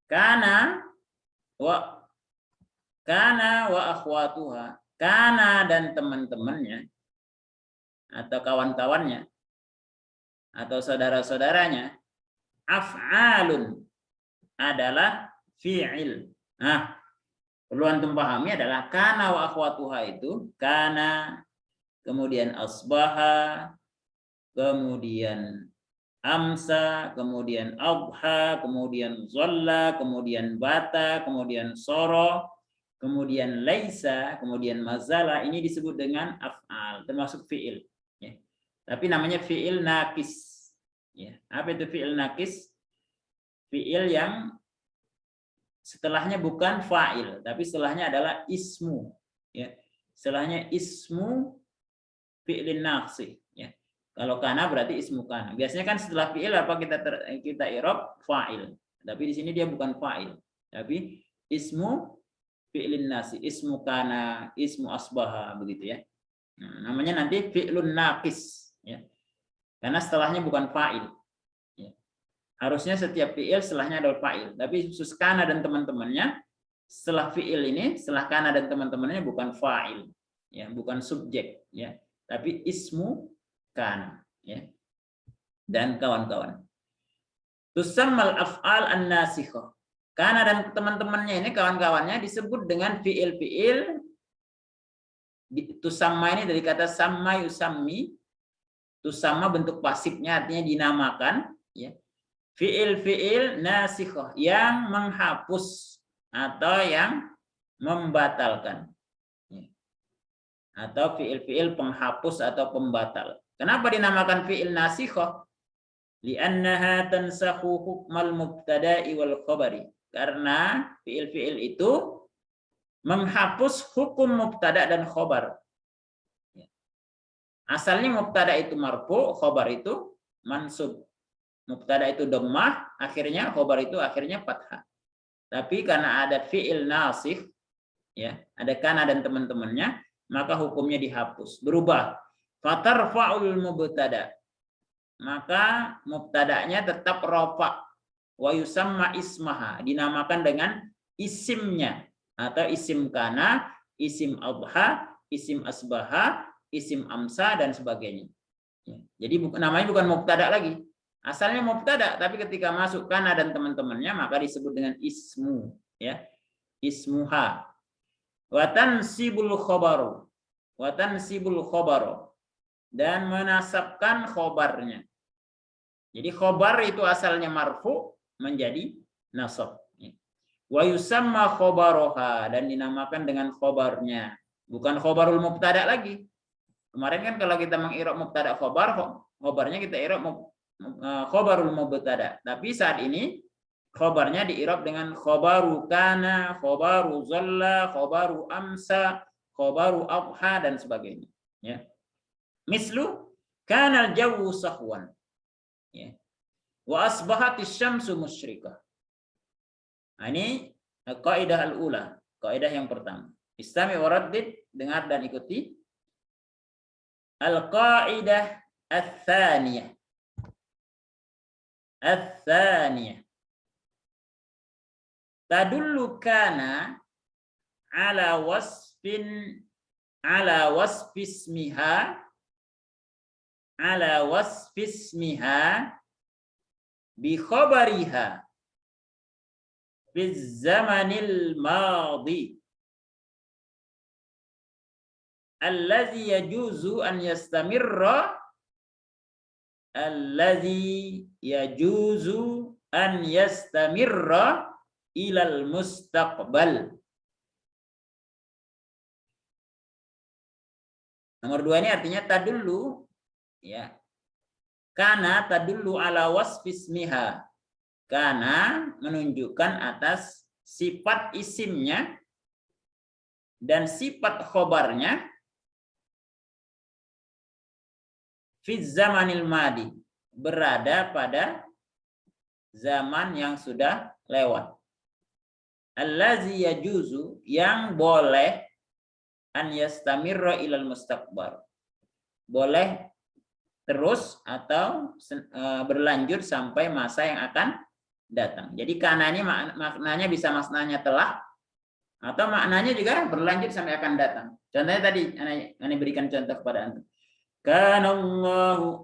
Kana wa akhwatuha. Kana dan teman-temannya atau kawan-kawannya atau saudara-saudaranya af'alun. adalah fi'il. Nah, perlu antum pahami adalah kana wa akhwatuha itu kana, kemudian asbaha, kemudian amsa, kemudian adha, kemudian zalla, kemudian bata, kemudian soro, kemudian laisa, kemudian mazala. Ini disebut dengan af'al, termasuk fi'il. Ya. Tapi namanya fi'il nakis. Ya. Apa itu fi'il nakis? Fi'il yang setelahnya bukan fa'il, tapi setelahnya adalah ismu. Ya. Setelahnya ismu fi'lin naqsi. Ya. Kalau kana berarti ismu kana. Biasanya kan setelah fi'il apa kita i'rab fa'il. Tapi di sini dia bukan fa'il, tapi ismu fi'lin nasi, ismu kana, ismu asbaha, begitu ya. Nah, namanya nanti fi'lun naqis. Ya. Karena setelahnya bukan fa'il. Harusnya setiap fi'il setelahnya adalah fa'il. Tapi khusus kana dan teman-temannya, setelah fi'il ini, setelah kana dan teman-temannya bukan fa'il, ya, bukan subjek, ya, tapi ismu kana, ya, dan kawan-kawan. Tusammal af'al an-nasikhah. Kana dan teman-temannya ini, kawan-kawannya disebut dengan fi'il-fi'il. Tusamma ini dari kata samma yusammi. Tusamma bentuk pasifnya artinya dinamakan, ya. Fi'il-fi'il nasikhah yang menghapus atau yang membatalkan. Atau fi'il-fi'il penghapus atau pembatal. Kenapa dinamakan fi'il nasikhah? Li'annaha tansakhu hukmal mubtada'i wal khabari. Karena fi'il-fi'il itu menghapus hukum mubtada dan khabar. Asalnya mubtada itu marfu, khabar itu mansub. Mubtada itu dhammah, akhirnya khobar itu akhirnya fathah. Tapi karena ada fi'il nasikh, ya, ada kana dan teman-temannya, maka hukumnya dihapus, berubah. Fatarfa'ul mubtada. Maka mubtada'nya tetap rafa. Wa yusamma ismaha, dinamakan dengan isimnya atau isim kana, isim adha, isim asbaha, isim amsa dan sebagainya. Ya. Jadi namanya bukan mubtada lagi. Asalnya mubtada, tapi ketika masuk kana dan teman-temannya maka disebut dengan ismu, ya. Ismuha. Wa tansibul khabaru. Wa tansibul khabaru. Dan menasabkan khobarnya. Jadi khobar itu asalnya marfu menjadi nasab. Wa yusamma khabaroha, dan dinamakan dengan khobarnya. Bukan khobarul mubtada lagi. Kemarin kan kalau kita mengirab mubtada khobar, khobarnya kita irab khobarul mubtada. Tapi saat ini khobarnya diirab dengan khobaru kana, khobaru zalla, khobaru amsa, khobaru adha dan sebagainya. Ya. Mislu kana al-jawu sahwan. Ya. Wa asbahatis syamsu musyrikah. Nah, ini kaidah al-ula, kaidah yang pertama. Istami wa raddid, dengar dan ikuti. Al-qaidah ats-tsaniyah. Ats-tsaniyah. Tadullu kana ala wasfin ala wasfismiha bi khabariha fi zamanil madi allazi yajuzu an yastamirra ilal mustaqbal. Nomor 2 ini artinya tadullu, ya. Kana tadullu ala wasfismiha. Kana menunjukkan atas sifat isimnya dan sifat khobarnya fi zamanil madi, berada pada zaman yang sudah lewat. Allazi yajuzu, yang boleh, an yastamirra ilal mustaqbar, boleh terus atau berlanjut sampai masa yang akan datang. Jadi kana ini maknanya bisa maknanya telah, atau maknanya juga berlanjut sampai akan datang. Contohnya tadi ana berikan contoh kepada antum. Kana Allahu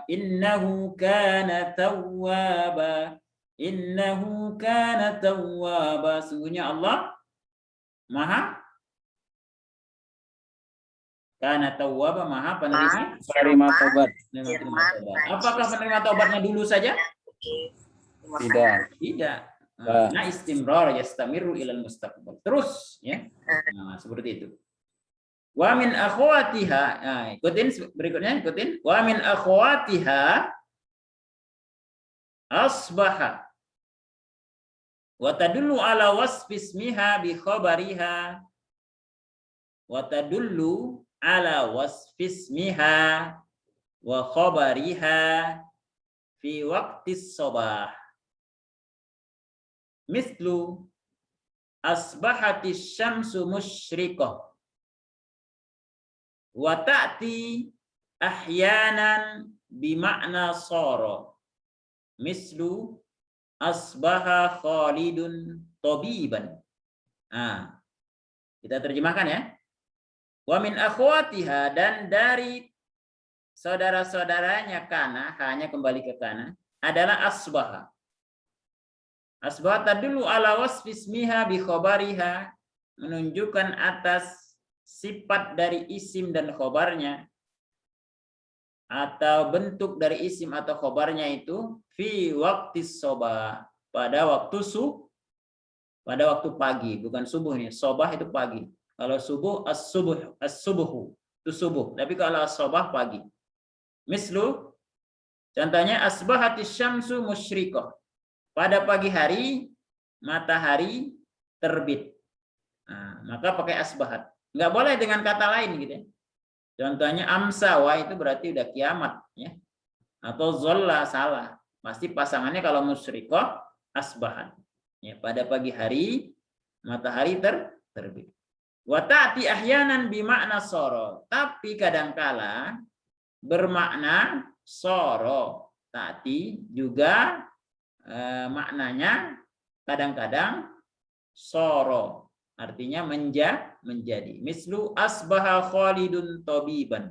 innahu kana tawwaba. Innahu kana tawwaba. Sungguhnya Allah Maha kana tawwaba, Maha penerima
Penerima tobat.
Apakah penerima tobatnya dulu saja?
Tidak.
Tidak. Nah, istimrar yastamiru ilal mustaqbal. Terus ya. Nah, seperti itu. Wa min akhwatiha. Nah, ikutin berikutnya, ikutin. Wa min akhwatiha asbaha. Wa tadullu ala wasfi ismiha bi khabariha. Wa tadullu ala wasfi ismiha wa khabariha fi waqtis sabah. Mislu asbahatis syamsu musyriqah wa ta'ti ahyanan bima'na sara. Mislu asbaha Khalidun tabiban. Nah, kita terjemahkan ya. Wa min akhwatiha, dan dari saudara-saudaranya kana, hanya kembali ke kana, adalah asbaha. Asbaha tadullu ala wasfi ismiha bi khabariha, menunjukkan atas sifat dari isim dan khobarnya, atau bentuk dari isim atau khobarnya itu fi waqtis sobah, pada waktu pada waktu pagi, bukan subuh nih. Sobah itu pagi. Kalau subuh as-subuhu itu subuh, tapi kalau as-sobah pagi. Mislu, contohnya asbahatis syamsu musyriqah, pada pagi hari matahari terbit. Nah, maka pakai asbahat. Nggak boleh dengan kata lain gitu ya. Contohnya amsawa itu berarti udah kiamat ya. Atau zolla, salah. Pasti pasangannya kalau musyriqah asbahat. Ya, pada pagi hari matahari terbit. Wa ta'ti ahyanan bimakna soro, tapi kadangkala bermakna soro. Ta'ti juga maknanya kadang-kadang soro, artinya menjadi. Mislu asbaha Khalidun tabiban.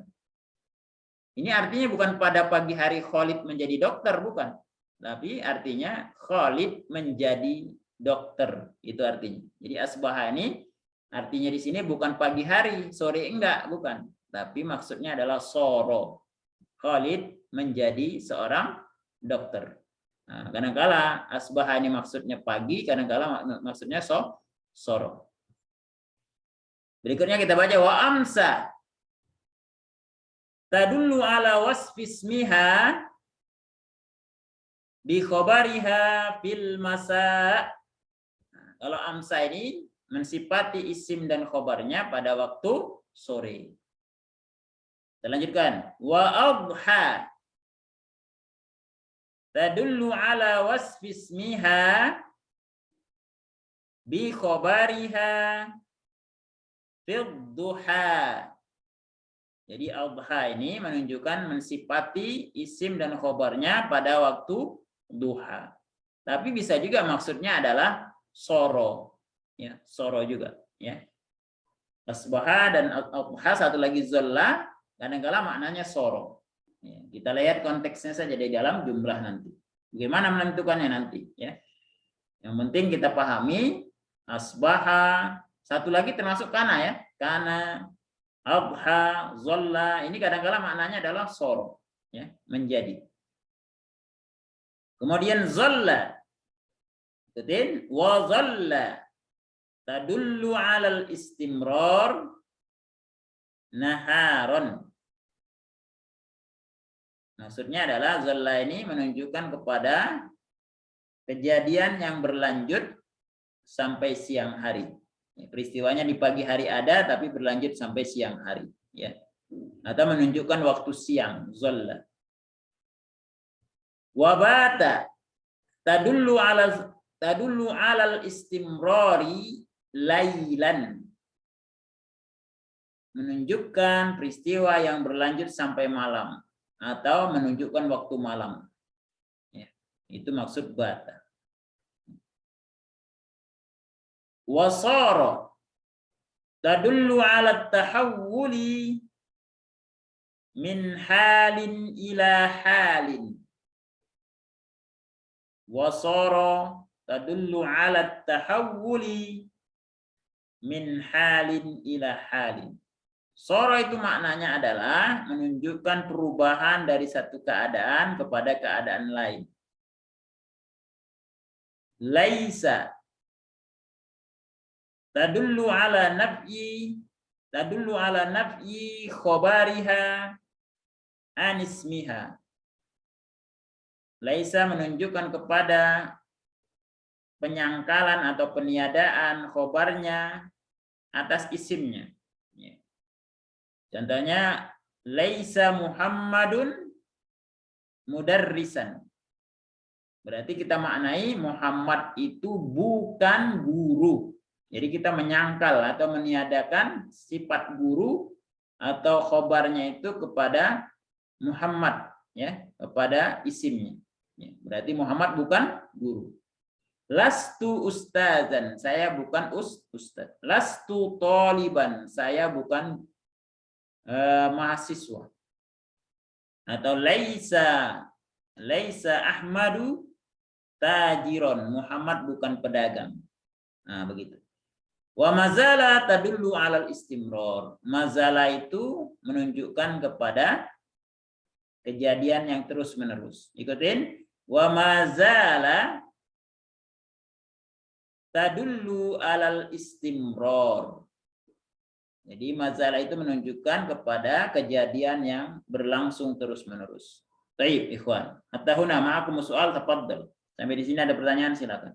Ini artinya bukan pada pagi hari Khalid menjadi dokter, bukan. Tapi artinya Khalid menjadi dokter. Itu artinya. Jadi asbaha ini artinya di sini bukan pagi hari, sore enggak, bukan. Tapi maksudnya adalah soro. Khalid menjadi seorang dokter. Nah, kadang-kala asbaha ini maksudnya pagi, kadang-kala maksudnya soro. Berikutnya kita baca wa amsa tadullu ala wasfi ismiha bi khabariha fil masa. Nah, kalau amsa ini mensifati isim dan khobarnya pada waktu sore. Kita lanjutkan. Wa adha tadullu ala wasfi ismiha bi khabariha fid duha. Jadi adha ini menunjukkan mensifati isim dan khobarnya pada waktu duha. Tapi bisa juga maksudnya adalah soro. Ya, soro juga ya. Asbaha dan adha, satu lagi zolla, kadang-kala maknanya soro. Ya, kita lihat konteksnya saja di dalam jumlah nanti. Bagaimana menentukannya nanti ya. Yang penting kita pahami asbaha, satu lagi termasuk kana ya. Kana, adha, zolla, ini kadang-kala maknanya adalah soro ya, menjadi. Kemudian zolla. Ikutin wa zolla tadullu alal istimrar naharon. Maksudnya adalah zolla ini menunjukkan kepada kejadian yang berlanjut sampai siang hari. Peristiwanya di pagi hari ada tapi berlanjut sampai siang hari ya. Atau menunjukkan waktu siang, zolla. Wabata tadullu alal istimrari lailan, menunjukkan peristiwa yang berlanjut sampai malam atau menunjukkan waktu malam ya, itu maksud bata. Wasara tadullu ala tahawuli min halin ila halin Wasara tadullu ala tahawuli min halin ila halin. Sara itu maknanya adalah menunjukkan perubahan dari satu keadaan kepada keadaan lain. Laisa tadullu ala nafyi khabariha an ismiha. Laisa menunjukkan kepada penyangkalan atau peniadaan khobarnya atas isimnya. Contohnya, laisa Muhammadun mudarrisan. Berarti kita maknai Muhammad itu bukan guru. Jadi kita menyangkal atau meniadakan sifat guru atau khobarnya itu kepada Muhammad, ya, kepada isimnya. Ya, berarti Muhammad bukan guru. Lastu ustazan, saya bukan ustaz. Lastu taliban, saya bukan mahasiswa. Atau laisa Ahmadu tajiron, Muhammad bukan pedagang. Nah, begitu. Wa mazala tadullu alal istimror. Mazala itu menunjukkan kepada kejadian yang terus-menerus. Ikutin. Wa mazala tadullu alal istimror. Jadi mazala itu menunjukkan kepada kejadian yang berlangsung terus-menerus. Baik, ikhwan. Hatta huna ma'akum soal, tafaddal. Sampai di sini ada pertanyaan, silakan.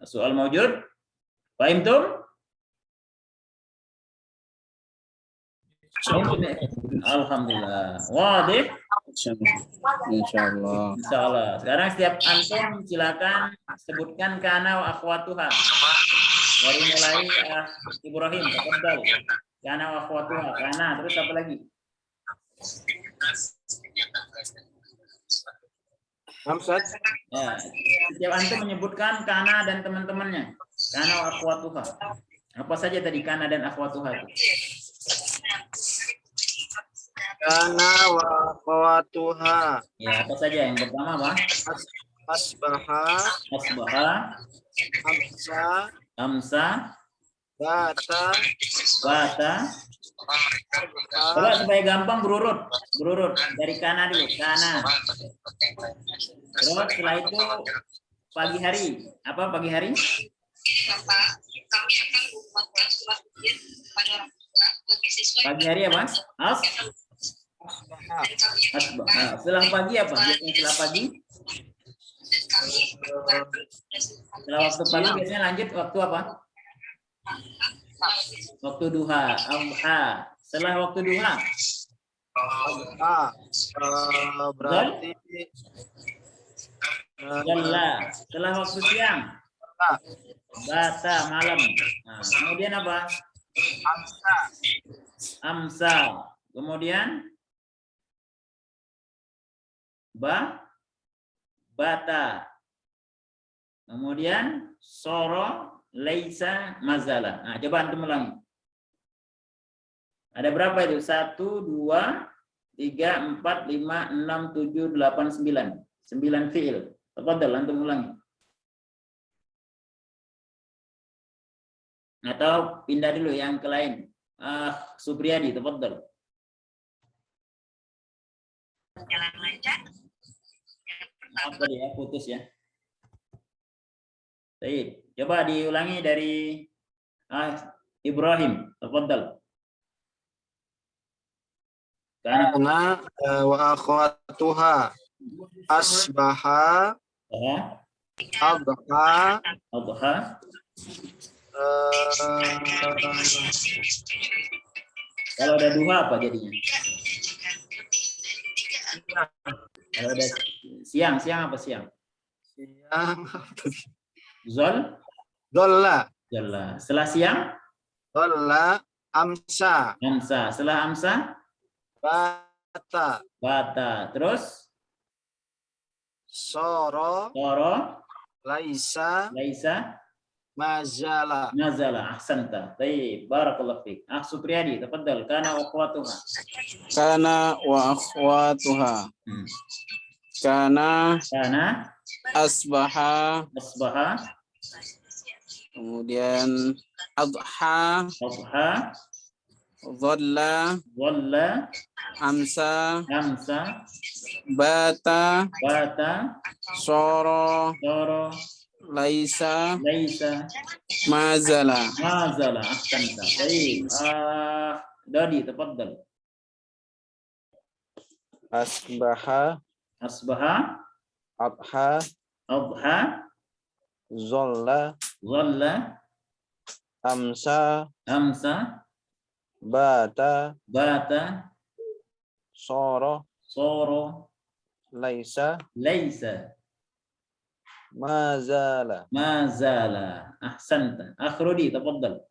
Soal mawjud? Fahimtum? Alhamdulillah. Wadih?
Insyaallah.
Insyaallah. Sekarang setiap antum silakan sebutkan kana wa akhwatuha. Dari mulai Ibrahim, tafadhal. Kana wa akhwatuha. Kana, terus apa lagi?
Hamzat.
Ya, setiap antum menyebutkan kana dan teman-temannya. Kana wa akhwatuha. Apa saja tadi kana dan akhwatuha itu?
Kana wa akhwatuha.
Ya, apa saja? Yang pertama apa?
Asbaha.
Amsa.
Bata.
Coba supaya gampang berurut dari kana dulu. Kana. Terus setelah itu pagi hari. Apa pagi hari?
Bapak, kami akan membuatkan surat ujian kepada orang tua bagi siswa.
Pagi hari apa? Asbah. Setelah pagi apa? Biasanya setelah pagi?
Dan kami
Setelah waktu pagi biasanya lanjut waktu apa? Waktu duha. Setelah waktu duha.
Berarti
Jalla. Setelah waktu siang. Bata malam. Nah, kemudian apa? Amsa. Kemudian bata. Kemudian soro, laisa, mazala. Nah, coba antum ulangi. Ada berapa itu? 1, 2, 3, 4, 5, 6, 7, 8, 9. 9 fi'il. Tafadhal antum ulangi. Atau pindah dulu yang ke lain. Supriyadi, tafadhal.
jalan lancar.
Apa dia? Putus ya. Baik, coba diulangi dari Ibrahim, tafadhal.
Kana wa akhwatuha. Asbaha. Adha.
Kalau ada duha apa jadinya? Kalau ada siang apa siang?
Siang.
Zolla.
Dolla.
Setelah siang?
Dolla. Amsa.
Setelah amsa? Bata. Terus?
Soro. Laisa. Mazala.
Ahsanta. Baik, barakallahu fiik. Supriyadi, tafadhal. Kana wa akhwatuha.
Kana wa akhwatuha. Kana,
Kana,
asbaha,
asbaha,
kemudian adha,
adha,
dhalla,
dhalla,
amsa,
amsa,
bata,
bata,
soro,
soro,
laisa,
laisa,
mazala.
mazala. Ahsanta. Baik. Dadi, tafaddal.
Asbaha,
Asbaha,
adha,
adha,
zolla,
dhalla,
amsa,
amsa,
bata,
bata,
soro,
soro,
laisa,
laisa,
mazala.
mazala. Ahsanta. Akhrudi, tafaddal.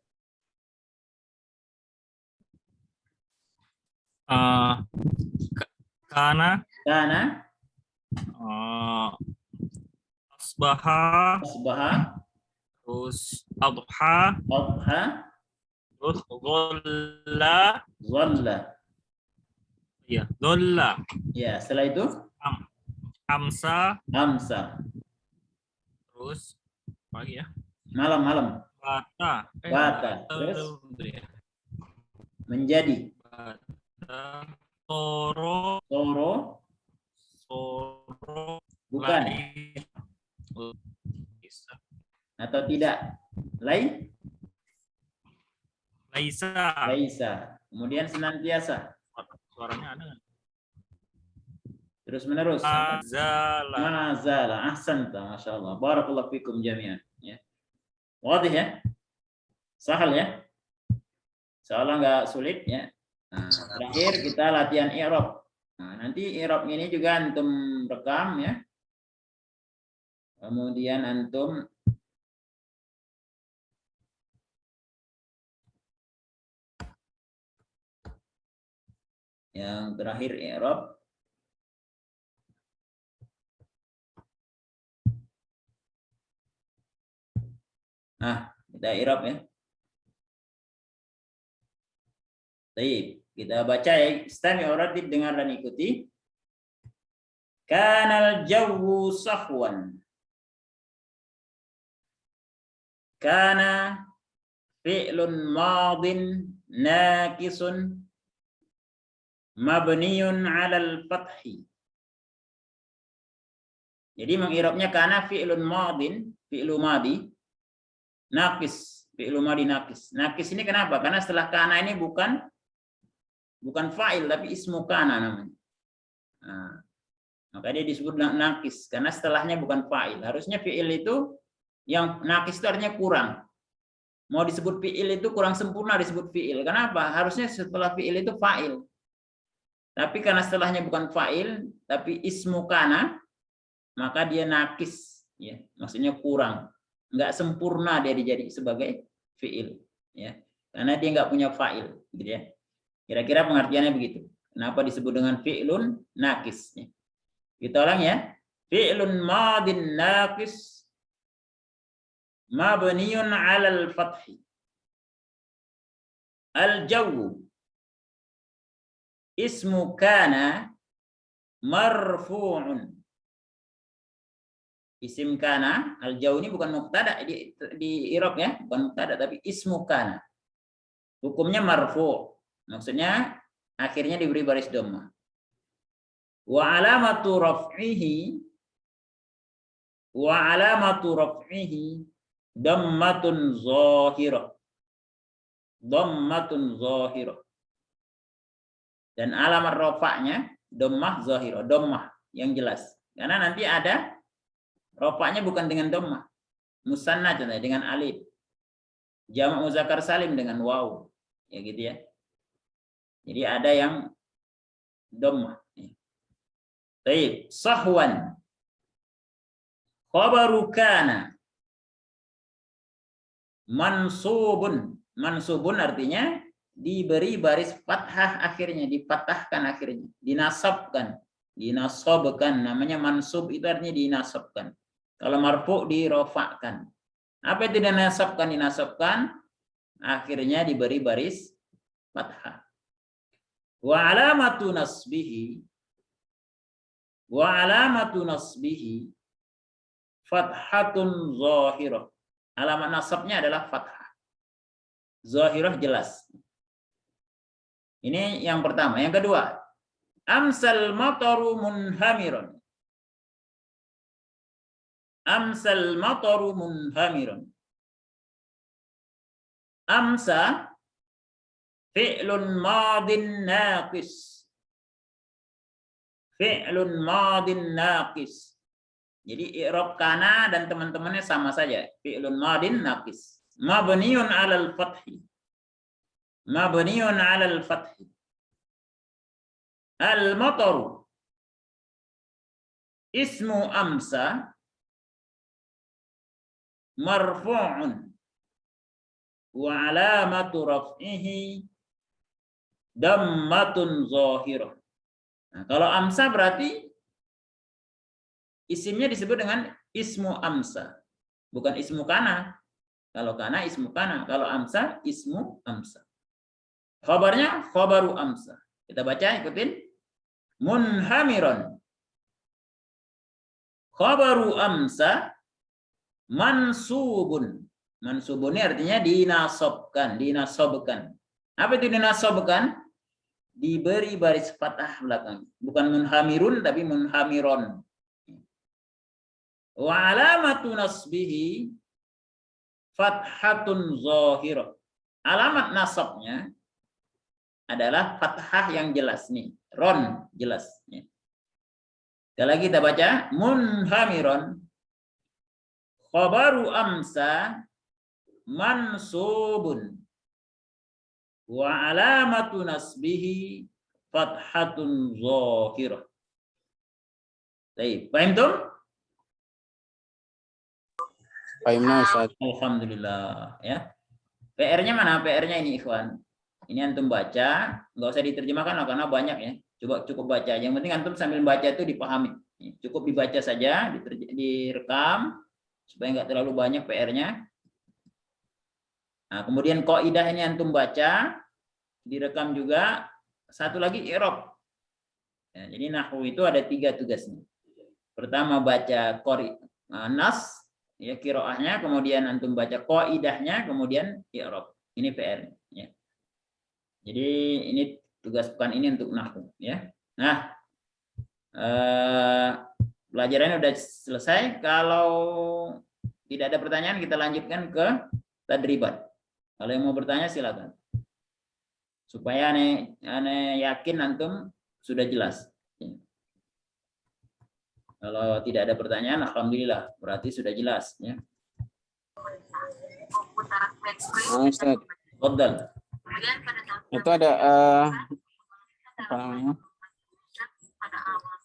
Kana,
Kana,
asbaha,
asbaha,
terus adha,
adha,
terus dhalla,
dhalla.
ya, dhalla,
Ya, setelah itu
amsa,
amsa.
terus apa lagi ya?
Malam-malam.
Bata,
Bata. Terus
ya.
menjadi.
Bata, soro,
Soro,
soro,
bukan.
laisa,
Atau tidak.
laisa.
Laisa. Kemudian senantiasa.
Suaranya ada nggak?
Terus menerus.
Azala.
Mazala. Ahsanta. Masya Allah. Barakallahu fikum jami'an. Ya. Wadih ya. Sahal ya. Seolah nggak sulit ya. Nah, terakhir kita latihan i'rab. Nah, nanti i'rab ini juga antum rekam ya. Kemudian antum yang terakhir i'rab. Nah, kita i'rab ya. Baik, kita baca ya. Istami' uradid, dengar dan ikuti. Kanal jawwu sahwan. Kana fi'lun madin naqisun mabniun 'alal fathi. Jadi mengirabnya kana fi'lun madin, fi'lu madi naqis, fi'lu madi naqis. Naqis ini kenapa? Karena setelah kana ini bukan fa'il tapi ismu kana namanya. Nah, maka dia disebut naqis karena setelahnya bukan fa'il. Harusnya fi'il itu yang naqis itu artinya kurang. Mau disebut fi'il itu kurang sempurna disebut fi'il. Kenapa? Harusnya setelah fi'il itu fa'il. Tapi karena setelahnya bukan fa'il tapi ismu kana, maka dia naqis ya. Maksudnya kurang. Enggak sempurna dia dijadi sebagai fi'il ya. Karena dia enggak punya fa'il gitu ya. Kira-kira pengertiannya begitu. Kenapa disebut dengan fi'lun naqis? Kita ulang ya. Fi'lun madin naqis mabniun 'alal fathi. Al-jawwu ismu kana marfu'un. Isim kana, al-jawwu ini bukan mubtada di i'rab ya, bukan mubtada tapi ismu kana. Hukumnya marfu'. Maksudnya akhirnya diberi baris dhammah. Wa alamatu raf'ihi dhammatun zahirah. Dhammatun zahirah. Dan alamat rafa'nya dhammah zahirah, dhammah yang jelas. Karena nanti ada rafa'nya bukan dengan dhammah. Musanna contohnya dengan alif. Jamak muzakkar salim dengan waw. Ya gitu ya. Jadi ada yang dhammah. Baik, sahwan. Khabaru kana mansubun. Mansubun artinya diberi baris fathah akhirnya, dipatahkan akhirnya, dinasabkan, namanya mansub itu artinya dinasabkan. Kalau marfu dirofakkan. Apa itu dinasabkan? Akhirnya diberi baris fathah. Wa alamatu nasbihi Wa alamatu nasbihi fathatun zahirah. Alamat nasabnya adalah fathah. Zahirah jelas. Ini yang pertama. Yang kedua, amsal mataru munhamiron. Amsal mataru munhamiron. Amsa fi'lun madin naqis. Fi'lun madin naqis. Jadi i'rab kana dan teman-temannya sama saja. Fi'lun madin naqis. Mabniun 'alal fathi. Mabniun 'alal fathi. Al-mataru ismu amsa marfu'un wa 'alamatu raf'ihi dammatun zahirah. Nah, kalau amsa berarti isimnya disebut dengan ismu amsa, bukan ismu kana. Kalau kana ismu kana, kalau amsa ismu amsa. Khabarnya khabaru amsa. Kita baca, ikutin. Munhamiron. Khabaru amsa mansubun. Mansubun ini artinya dinasobkan, dinasobkan. Apa itu dinasobkan? Diberi baris fathah belakang. Bukan munhamirun tapi munhamiron. Wa alamatu nasbihi fathatun zahirah. Alamat nasabnya adalah fathah yang jelas nih. Ron jelas. Sekali lagi kita baca. Munhamiron. Khabaru amsa mansubun. Wa alamatu nasbihi fathatun zahirah. Baik, paham tuh?
Pahimna Ustaz.
Alhamdulillah ya. PR-nya mana? PR-nya ini ikhwan. Ini antum baca, nggak usah diterjemahkan lah, karena banyak ya. Cukup baca. Yang penting antum sambil baca itu dipahami. Cukup dibaca saja, direkam supaya nggak terlalu banyak PR-nya. Nah, kemudian kaidah ini antum baca, direkam juga. Satu lagi i'rab. Ya, jadi nahwu itu ada 3 tugasnya. Pertama baca nas, ya qiraahnya, kemudian antum baca qaidahnya, kemudian i'rab. Ini PR ya. Jadi ini tugas pekan ini untuk nahwu ya. Nah, pelajarannya udah selesai. Kalau tidak ada pertanyaan kita lanjutkan ke tadribat. Kalau yang mau bertanya silakan. Supaya aneh yakin antum sudah jelas. Ya. Kalau tidak ada pertanyaan, alhamdulillah, berarti sudah jelas ya.
Ustaz.
Fadhal.
Itu ada apa namanya?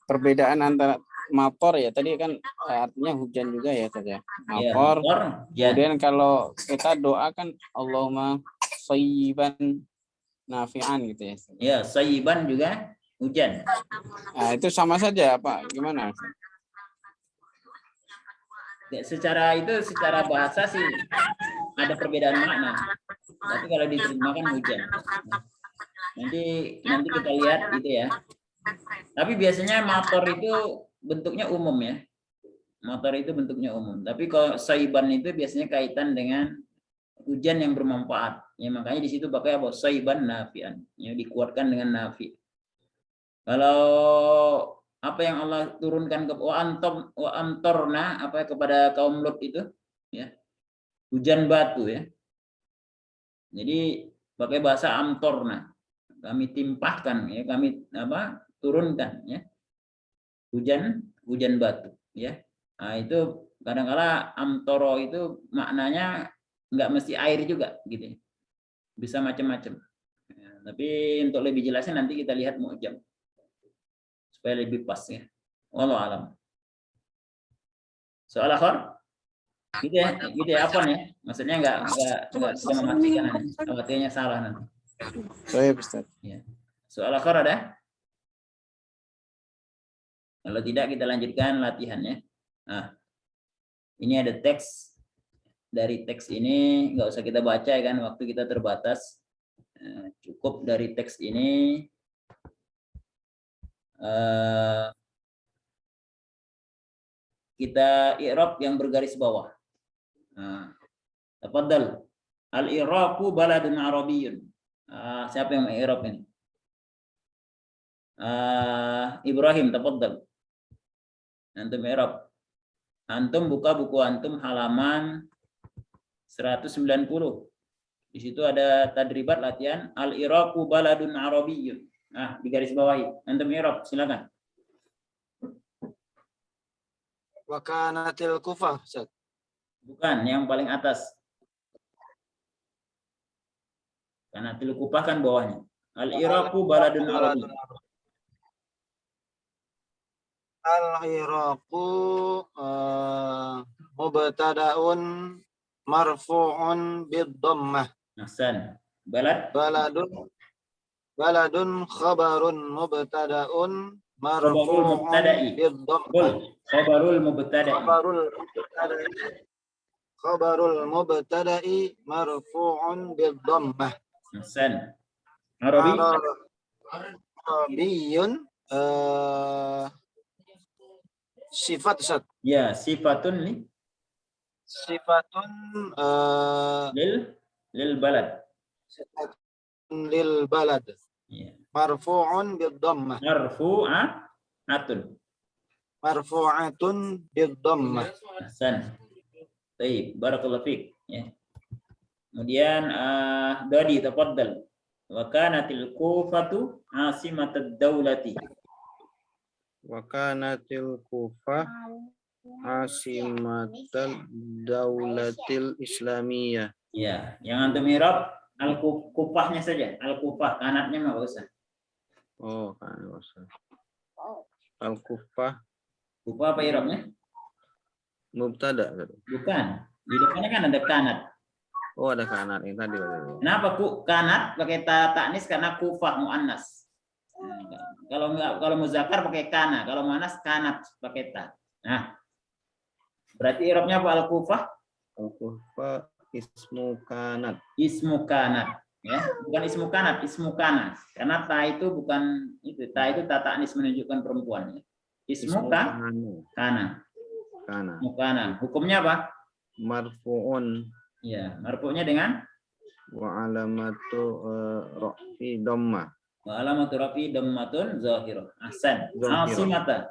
Perbedaan antara mator ya. Tadi kan artinya hujan juga ya Ustaz ya. Mator.
Ya,
Kemudian kalau kita doa kan Allahumma shayyiban nafi'an gitu ya.
ya, sayyiban juga hujan.
Nah, itu sama saja apa gimana?
Ya, secara bahasa sih ada perbedaan makna. Tapi kalau diterjemahkan hujan. Nanti kita lihat gitu ya. Tapi biasanya motor itu bentuknya umum ya. Motor itu bentuknya umum. Tapi kalau sayyiban itu biasanya kaitan dengan hujan yang bermanfaat. Ya, makanya di situ pakai apa? Sayyiban nafi'an. Ya, dikuatkan dengan nafi'. Kalau apa yang Allah turunkan ke wa amtorna apa kepada kaum Lut itu ya. Hujan batu ya. Jadi pakai bahasa amtorna. Kami timpahkan ya, kami turunkan ya. Hujan batu ya. Nah, itu kadang-kala amtoro itu maknanya nggak mesti air juga gitu ya. Bisa macam-macam. Ya, tapi untuk lebih jelasnya nanti kita lihat mu'jam. Supaya lebih pas ya. Wallahu alam. Soal akhir? Gitu ya apa nih? Maksudnya nggak bisa memastikan nanti. Khawatirnya salah nanti.
Baik Ustaz.
Ya. Soal akhir ada? Kalau tidak kita lanjutkan latihannya. Nah, ini ada teks. Dari teks ini nggak usah kita baca ya kan, waktu kita terbatas. Cukup dari teks ini kita i'rab yang bergaris bawah. Nah, tafadhal. Al-Iraqu baladun Arabiyyun. Siapa yang i'rab ini? Ibrahim, tafadhal. Antum i'rab. Antum buka buku antum halaman 190. Di situ ada tadribat latihan Al-Iraqu baladun Arabiyyun. Nah, di garis bawahi. Antum i'rab, silakan.
Wa kanatil Kufah, Ustaz.
Bukan, yang paling atas. Karena Kufah kan bawahnya. Al-Iraqu baladun Arabiyyun.
Al-Iraqu mubtada'un marfu'un bid-dhammah.
Ahsan. Balad
Baladun khabarun mubtada'un
Khabarul
marfu'un
mubtada'i.
bid-dhammah.
Khabarul mubtada'i.
Khabarul mubtada'i marfu'un bid-dhammah.
Ahsan. Arabi.
Arabiyyun sifat, Ustaz.
Ya, sifatun li
Sifatun
lil balad.
sifatun lil balad.
Ya.
Marfu'un bid-dhammah. Marfu'atun bid-dhammah.
Ahsan. Baik, barakallahu fiik. Ya. Kemudian Dodi, tafadhal. Wa kanatil Kufatu asimatad daulati.
Wa kanatil Kufah asimatal daulatil Islamiyah.
Ya, yang antum i'rab al-Kufahnya saja. Al-Kufah, kanatnya enggak usah.
Oh, kan usah. Al-Kufah
Kufah apa i'rabnya?
mubtada.
Bukan. Di depannya kan ada kanat.
Oh, ada kanat ini tadi.
Kenapa kanat pakai ta'nis? Karena Kufah muannas. Kalau muzakkar pakai kana, kalau muannas kanat pakai ta. Nah, berarti i'rabnya apa al-Kufah?
Al-Kufah ismu kanat.
Ismu kanat, ya, bukan ismu kanat, ismu kana. Karena ta itu bukan itu, ta itu ta ta'nis menunjukkan perempuan. Ismu kana. Kana. Hukumnya apa?
Marfu'un.
Ya, marfu'nya dengan
Wa alamatu rafi dhammah.
wa alamatu rafi dhammatun zahirah. Ahsan.
Zahirah.
Asimatan.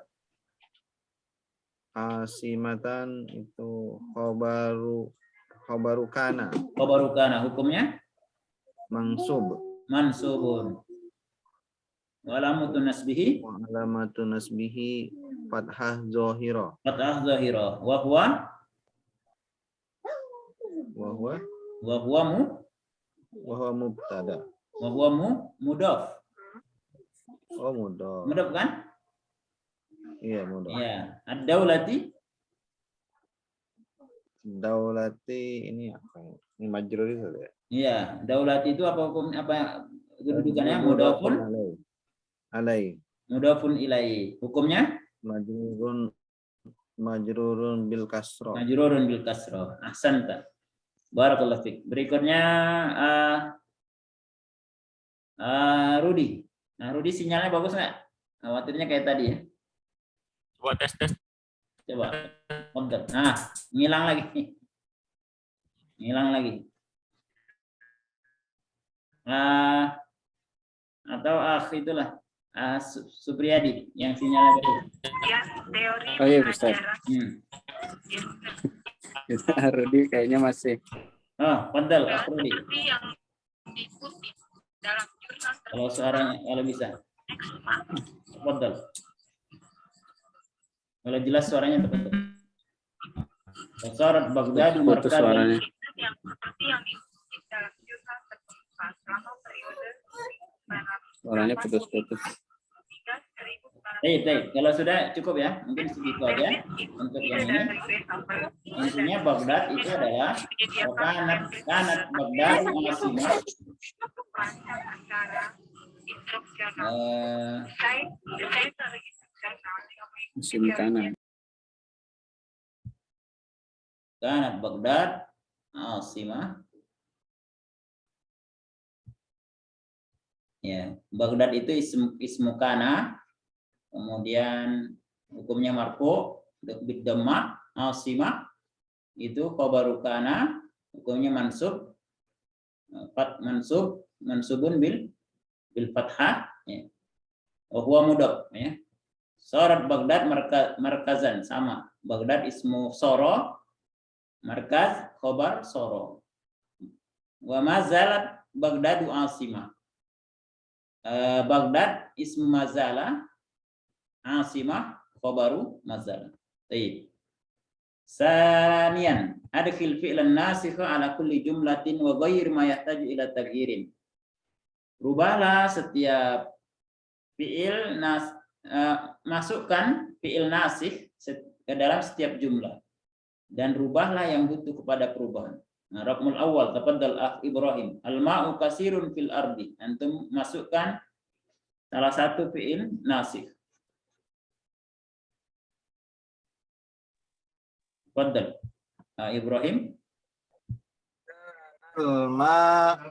Asimatan itu khabaru kana.
Khabaru kana. Hukumnya
Mansub.
mansubun. Wa alamatu nasbihi
Wa alamatu nasbihi fathah zahirah.
fathah zahirah. Wa huwa
Mubtada.
mudhaf.
Oh, mudhaf.
Mudhaf kan?
Iya, mudhaf.
Ya. Ad-daulati
Daulati ini apa? Ini majrur itu ya.
iya, daulati itu apa hukum apa kedudukannya? Mudhafun
alai.
mudhafun ilaihi. Hukumnya
Majrurun bil kasrah.
majrurun bil kasrah. Ahsanta. Barakallahu fiik. Berikutnya Rudi. Nah, Rudi sinyalnya bagus nggak? Khawatirnya kayak tadi ya.
Coba tes.
Coba. Kontak. Nah, ngilang lagi. Atau itulah Supriyadi yang sinyalnya bagus.
Ya, teori
Oh iya, Ustaz. Rudi kayaknya masih.
Oh, padahal Rudi.
seperti yang diikuti dalam jurnal
Kalau suaranya kalau bisa. Padahal. Kalau jelas suaranya tepat. Syarat Baghdad
Putus suaranya.
yang seperti yang diikuti dalam jurnal terbuka selama periode
Suaranya putus-putus.
Baik. Kalau sudah cukup ya, mungkin segitu aja untuk yang ini. Intinya Baghdad itu adalah kanat Baghdad asimah.
Musim kanan.
Kanat Baghdad asimah. Ya, Baghdad itu ismu kana, kemudian hukumnya marfu, bidamma asimah itu khabaru kana hukumnya mansubun bil fathah ya. Wa huwa mudaf ya. Sarat Baghdad markazan sama. Baghdad ismu soro, markaz khabar soro. Wa mazalat Baghdadu asimah. Baghdad ismu mazala, asimah khabaru mazala. Baik. Sanian, adkhil fi'lan nasikha ala kulli jumlatin wa ghair ma yahtaju ila taghyirin. Rubahlah setiap fi'il masukkan fi'il nasikh ke dalam setiap jumlah dan rubahlah yang butuh kepada perubahan. Nah, raqmul awal tafaddal akh Ibrahim. Al-ma'u kasirun fil ardi. Antum masukkan salah satu fi'il nasikh. Tafaddal. Ibrahim.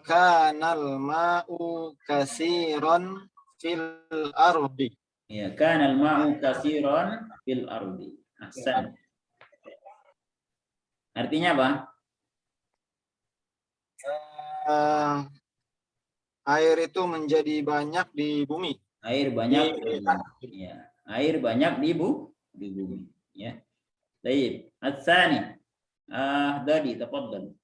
Kanal ma'u kasiran fil ardi.
Ya, kanal ma'u kasiran fil ardi. Ahsan. Artinya apa?
Air itu menjadi banyak di bumi.
Air banyak di bumi. Ya, air banyak di bumi. Ya. Baik. At-tsani. Dadi, tafaddal.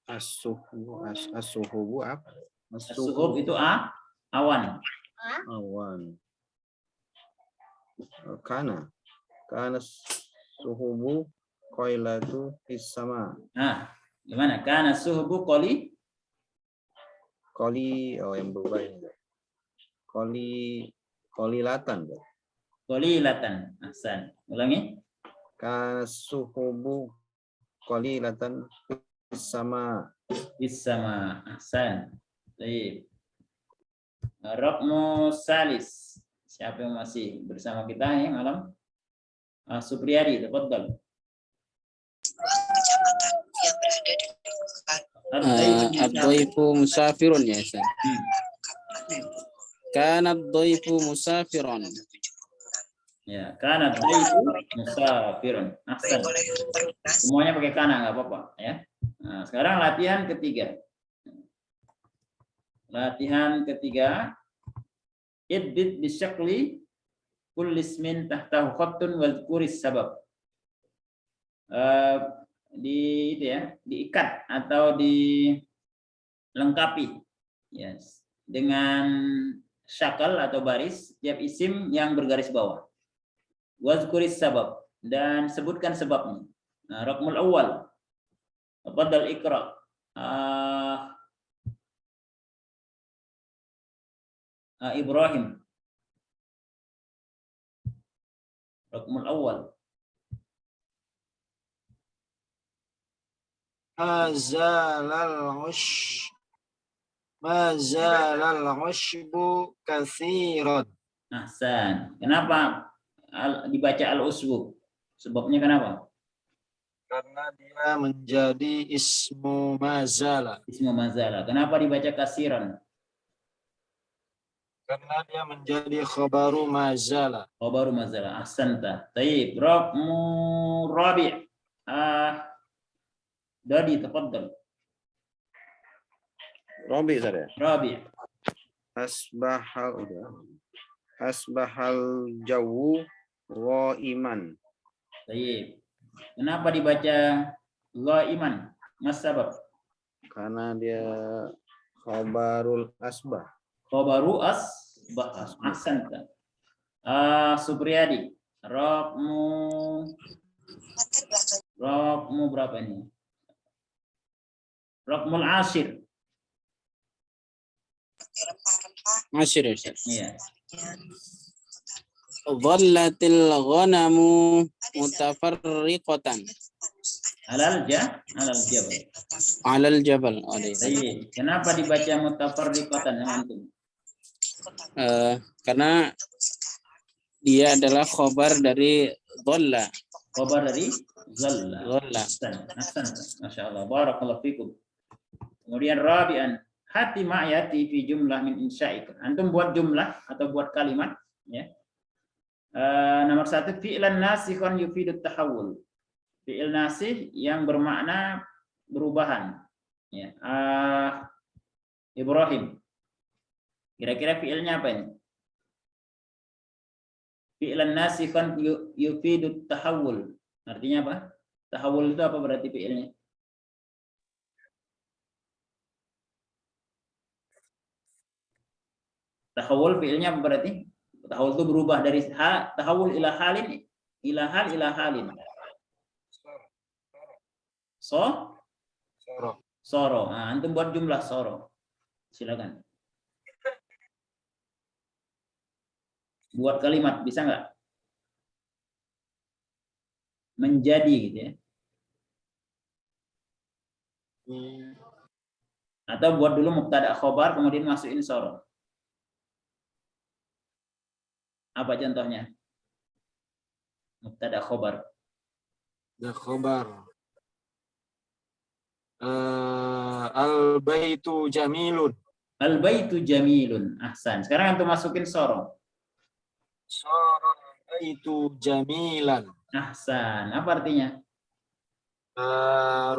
As-suhubu apa?
As-suhub itu awan.
Awan. Kana suhubu qailatu fis sama.
Nah, gimana? Kana suhubu qali
Yang berubah ini. Qalilatan.
qalilatan. Ahsan. Ulangi.
Kana suhubu qalilatan fis sama.
Bisama. Ahsan. Baik. Raqmu salis. Siapa yang masih bersama kita ya malam? Supriyadi, tafaddal.
Kecamatan yang berada di lingkungan
Ad-dhaifu musafirun ya Ustaz. Kana ad-dhaifu musafiron.
Ya, kana ad-dhaifu musafirun. Ahsan. Semuanya pakai kana enggak apa-apa ya. Nah, sekarang latihan ketiga. Iddid bisyakli kulli ismin tahtahu khattun wadhkuris sabab. Diikat atau dilengkapi yes, dengan syakal atau baris setiap isim yang bergaris bawah. Wadhkuris sabab dan sebutkan sebabnya. Nah, raqmul awal. Tafaddal iqra. Ibrahim. Raqmul awal.
Mazalal ushbu katsiran.
Ahsan. Kenapa dibaca al-usbu? Sebabnya kenapa?
Karena dia menjadi ismu mazala.
Ismu mazala. Kenapa dibaca kasiran?
Karena dia menjadi khabaru mazala.
Khabaru mazala. Ahsanta. Taib. Raqmu rabi'. Dadi, tafaddal.
Rabi saya.
Rabi'.
Asbahal jawu iman.
Taib. Kenapa dibaca ghaiman? Mas sabab?
Karena dia khabarul asbah.
Khabaru asbah. Ahsanta. Supriyadi. Raqmu berapa ini? Raqmul ashir.
Ashir ya Ustaz.
Iya.
Dhallatil ghanamu mutafarriqatan
Alal jabal.
alal jabal.
Baik. Kenapa dibaca mutafarriqatan antum?
Karena dia adalah khobar dari dhalla.
Khabar dari zalla.
Zalla.
Ahsan. Masyaallah. Barakallahu fikum. Kemudian rabi'an, hati ma'yati fi jumlah min insya'ika. Antum buat jumlah atau buat kalimat ya. Nomor 1, fi'lan nasikhun yufidut tahawul. Fi'il nasih yang bermakna perubahan. Ya. Ibrahim. Kira-kira fi'ilnya apa ini? Fi'lan nasikhun yufidut tahawul. Artinya apa? Tahawul itu apa berarti fi'ilnya? Tahawul fi'ilnya apa berarti? Tahawul itu berubah dari tahawul ila halin ila halin. Soro. Nah, antum buat jumlah soro. Silakan. Buat kalimat bisa nggak? Menjadi gitu ya. Atau buat dulu mubtada khobar kemudian masukin soro. Apa contohnya? Mubtada khobar.
Khobar. Al-baitu jamilun.
Al-baitu jamilun. Ahsan. Sekarang antum masukin soro.
Sara baitu jamilan.
Ahsan. Apa artinya?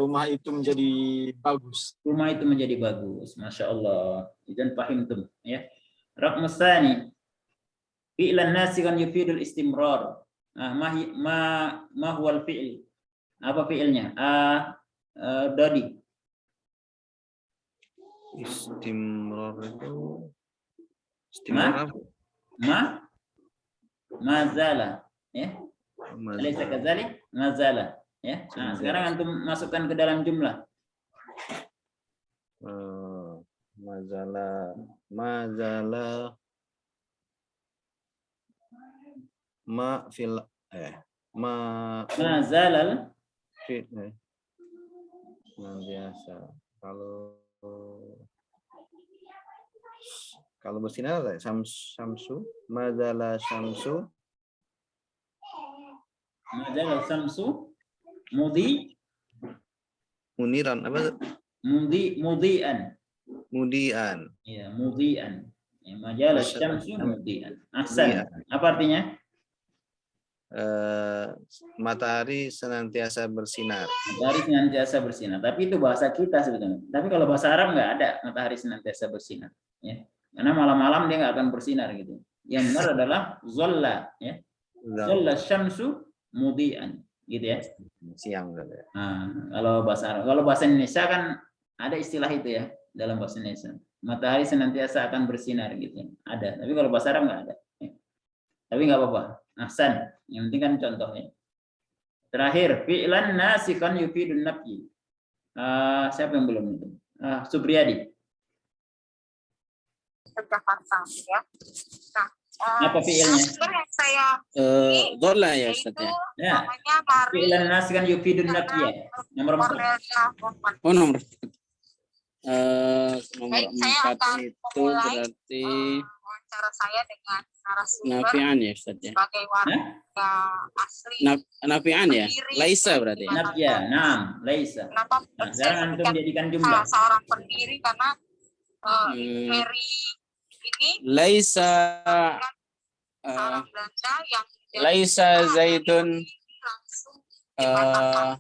Rumah itu menjadi bagus.
Rumah itu menjadi bagus. Masya Allah. Idan pahim tuh. Ya. Raqm tsani. Fi'lan nasikhan yufidul istimrar. Ma huwal fi'il? Apa fi'ilnya? Dodi.
Istimrar itu
Mazala. Ya. Alaysa kadzalik? Mazala. Ya. Nah, sekarang antum masukkan ke dalam jumlah.
Mazala
Mazalal
biasa. Kalau bersinar samsu, mazala samsu.
Mazalal samsu
Muniran apa?
Mudian. Ya, mudian. Ya, majalah syamsu mudian. Ahsan. Apa artinya?
Matahari senantiasa bersinar.
Matahari senantiasa bersinar. Tapi itu bahasa kita sebetulnya. Tapi kalau bahasa Arab nggak ada matahari senantiasa bersinar. Ya. Karena malam-malam dia nggak akan bersinar gitu. Yang benar adalah zolla. Ya. Zolla syamsu mudian. Gitu ya.
Siang.
Nah, kalau bahasa Arab. Kalau bahasa Indonesia kan ada istilah itu ya dalam bahasa Indonesia. Matahari senantiasa akan bersinar gitu. Ada. Tapi kalau bahasa Arab nggak ada. Ya. Tapi nggak apa-apa. Ahsan. Yang penting kan contohnya. Terakhir, fi'lan nasikhan yufidun nafyi. Siapa yang belum itu? Supriyadi.
Sudah paham ya. Nah,
Apa fi'ilnya?
yang saya
Dola ya Ustaz ya.
Ya.
namanya mari
Fi'lan nasikhan yufidun nafyi. Nomor 4.
Oh nomor nomor
Baik, saya
4
akan
itu
memulai,
berarti
wawancara saya dengan narasumber
nafi'an ya Ustaz ya.
sebagai warga asli.
Nafi'an ya. Laisa berarti.
Nafya, naam, laisa.
Kenapa
Nah,
saya
sekarang antum
sebutkan
jadikan jumlah.
seorang pendiri karena Mary ini
Laisa
seorang Belanda yang
Laisa Zaidun
langsung dikatakan.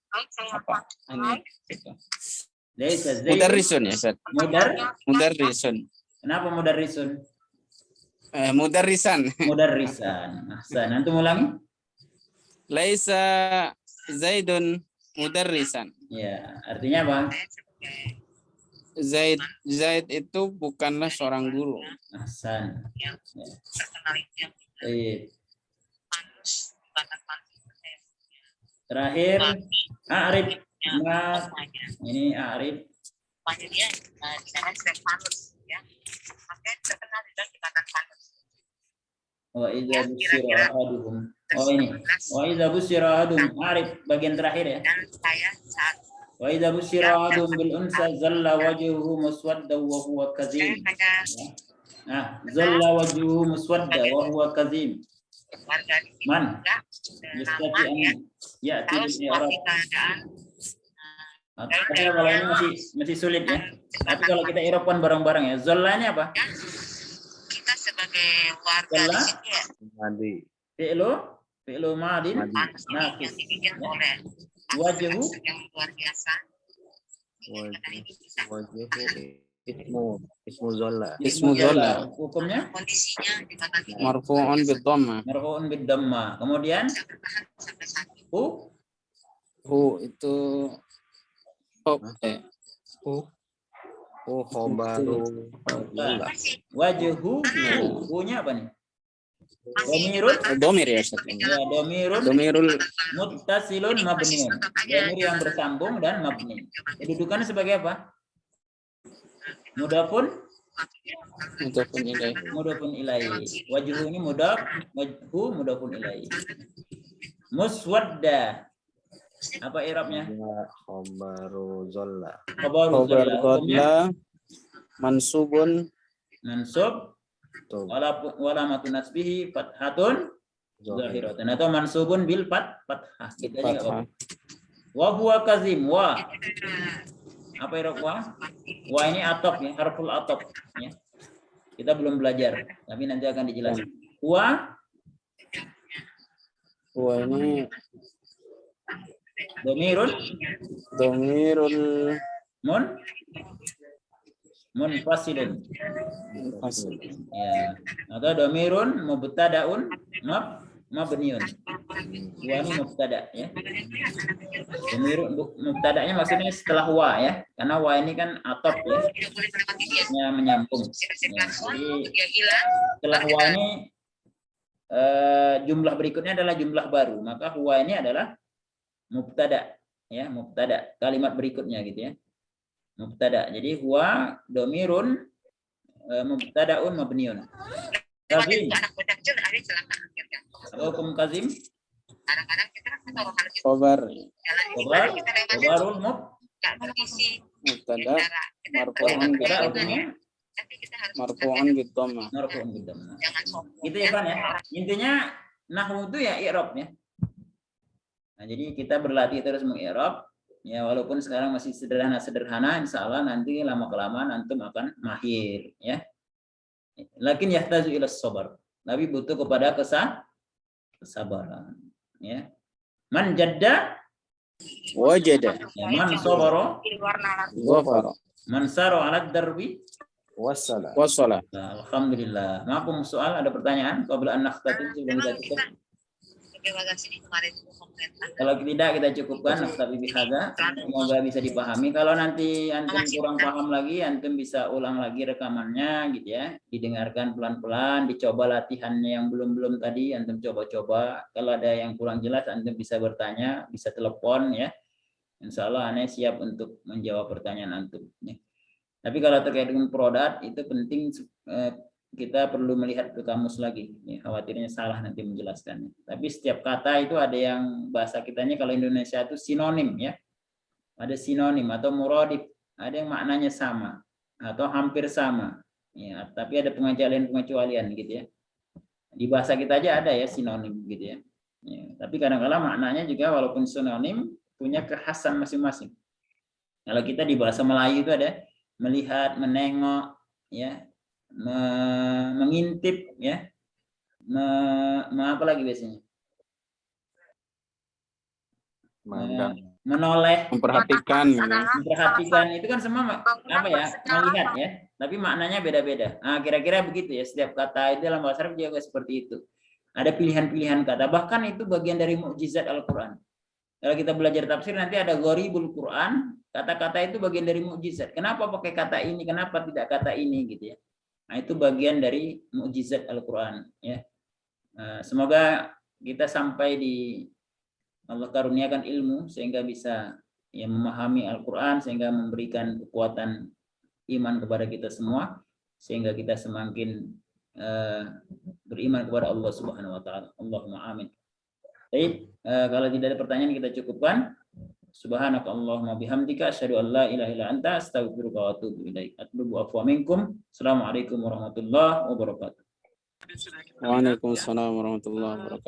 Baik, saya akan mulai.
Laisa zaidun
mudarrisun ya Ustaz. Mudarrisun.
Kenapa mudarrisun?
Mudarrisan.
Mudarrisan. Ahsan. Antum ulangi?
Laisa Zaidun mudarrisan.
Ya, artinya apa?
Zaid itu bukanlah seorang guru.
Ahsan. Ya. Terakhir, A'rif. Ini A'rif.
Dia di sana Stefanus ya. Makanya terkenal juga jembatan Fanus.
Wa idza busyira ahaduhum. Oh ini. Wa idza busyira ahaduhum. A'rif bagian terakhir ya.
Dan saya saat
Wa idza busyira ahaduhum bil unsa zalla wajhuhu muswadda wa huwa kadhim. Zalla wajhuhu muswadda wa huwa kadhim.
warga di sini
Man?
juga
Yastati an ya
kalau
tidak Arab.
situasi keadaan
Tapi kalau ini masih sulit ya. Tapi kalau kita irofkan bareng-bareng ya. Zollanya apa?
kita sebagai warga
Zalla?
di sini ya
Madi.
Fi'lu madin
Madi.
Yang
naqis.
dibikin oleh
Wajhu
yang luar biasa.
Wajhu ismu zolla.
Ismu zolla.
Hukumnya
Kondisinya dikatakan
Marfu'un bid-dhammah.
marfu'un bid-dhamma. Kemudian
bisa bertahan sampai saat ini.
Hu itu
Khobaru zolla.
wajhu hu-nya apa nih? Domirun
domir ya Ustaz.
ya domirun
Domirul
muttasilun mabniun. Domir yang bersambung dan mabni. Kedudukannya sebagai apa? Mudafun mudafun ilaihi. Wajhu ini mudaf, wajhu mudafun ilaihi. Muswadda. Apa i'rabnya?
Khobaru zolla.
Khabaru
khobar
zolla. Hukumnya
dalla mansubun
mansub
Tuh,
wala matun nasbihi fathatun
zolla.
zahiratun atau mansubun bil fathah. Kita juga
fathah.
wa huwa kazim wa. Apa i'rab wa? Wa ini atop ya, harful atop ya. Kita belum belajar, tapi nanti akan dijelaskan. Wa
Ini
domirun
domirul
munfasilun
fasil.
ya, atau domirun mubtadaun mabniun. Wa ini mubtada ya. Domirun mubtadanya maksudnya setelah wa ya, karena wa ini kan atop ya,
Tidak boleh melewati dia.
nya menyambung.
Sirkulasi
Ya, jadi
dia hilang.
setelah wa ini jumlah berikutnya adalah jumlah baru, maka huwa ini adalah mubtada ya, mubtada kalimat berikutnya gitu ya, mubtada. Jadi huwa domirun mubtadaun mabniun. Kazim,
Anak bocah kecil ada celaka akhirnya.
apa hukum kazim?
Kadang-kadang kita kan kalau kita
Khobar
jalan di
Khobar,
mana kita lewatin
khobarul
nggak kondisi
mubtada
kendaraan. Kita
marfu'un
mubtada
bid-dhammah.
hukumnya
tapi kita harus
Marfu'un bid-dhammah.
marfu'un bid-dhammah.
jangan sombong.
Gitu ya Pan ya. Intinya nahwu itu ya i'rab ya. Nah, jadi kita berlatih terus mengi'rab ya, walaupun sekarang masih sederhana-sederhana, insya Allah nanti lama-kelamaan antum akan mahir ya. Lakin yahtaju ila sabar. Tapi butuh kepada kesabaran ya. Man jadda
Wajada
ya, man sabara
Di luar nalar.
ghafara
man sara ala darbi.
Wassalam.
wassalah.
Nah, alhamdulillah. Maafum soal, ada pertanyaan qabla an nakhtatim sebelum kita tutup.
Kita sini kemarin itu pemerintah.
Kalau tidak kita cukupkan naktabi bihadza. Semoga bisa dipahami. Kalau nanti antum kurang paham lagi, antum bisa ulang lagi rekamannya gitu ya. Didengarkan pelan-pelan, dicoba latihannya yang belum tadi, antum coba-coba. Kalau ada yang kurang jelas, antum bisa bertanya, bisa telepon ya. Insya Allah aneh siap untuk menjawab pertanyaan antum ya. Tapi kalau terkait dengan produk itu penting kita perlu melihat ke kamus lagi, ya, khawatirnya salah nanti menjelaskannya. Tapi setiap kata itu ada yang bahasa kitanya kalau Indonesia itu sinonim ya, ada sinonim atau muradif, ada yang maknanya sama atau hampir sama, ya. Tapi ada pengecualian gitu ya. Di bahasa kita aja ada ya sinonim gitu ya. Ya, tapi kadang-kadang maknanya juga walaupun sinonim punya kekhasan masing-masing. Kalau kita di bahasa Melayu itu ada melihat, menengok, ya. Mengintip ya, apa lagi biasanya, menoleh,
Memperhatikan
itu kan semua apa ya, melihat ya, tapi maknanya beda-beda. Nah, kira-kira begitu ya, setiap kata itu dalam bahasa Arab juga seperti itu, ada pilihan-pilihan kata, bahkan itu bagian dari mukjizat Al-Quran. Kalau kita belajar tafsir nanti ada gharibul Quran, kata-kata itu bagian dari mukjizat. Kenapa pakai kata ini, kenapa tidak kata ini gitu ya. Nah, itu bagian dari mukjizat Al-Quran ya. Semoga kita sampai di Allah karuniakan ilmu sehingga bisa ya memahami Al-Quran, sehingga memberikan kekuatan iman kepada kita semua, sehingga kita semakin beriman kepada Allah Subhanahu wa taala. Allahumma amin. Baik, kalau tidak ada pertanyaan kita cukupkan. Subhanakallahumma bihamdika asyhadu an la ilaha illa anta astaghfiruka wa atubu ilaik. Atlubu afwa minkum. Assalamualaikum warahmatullahi wabarakatuh.
Waalaikumsalam warahmatullahi wabarakatuh.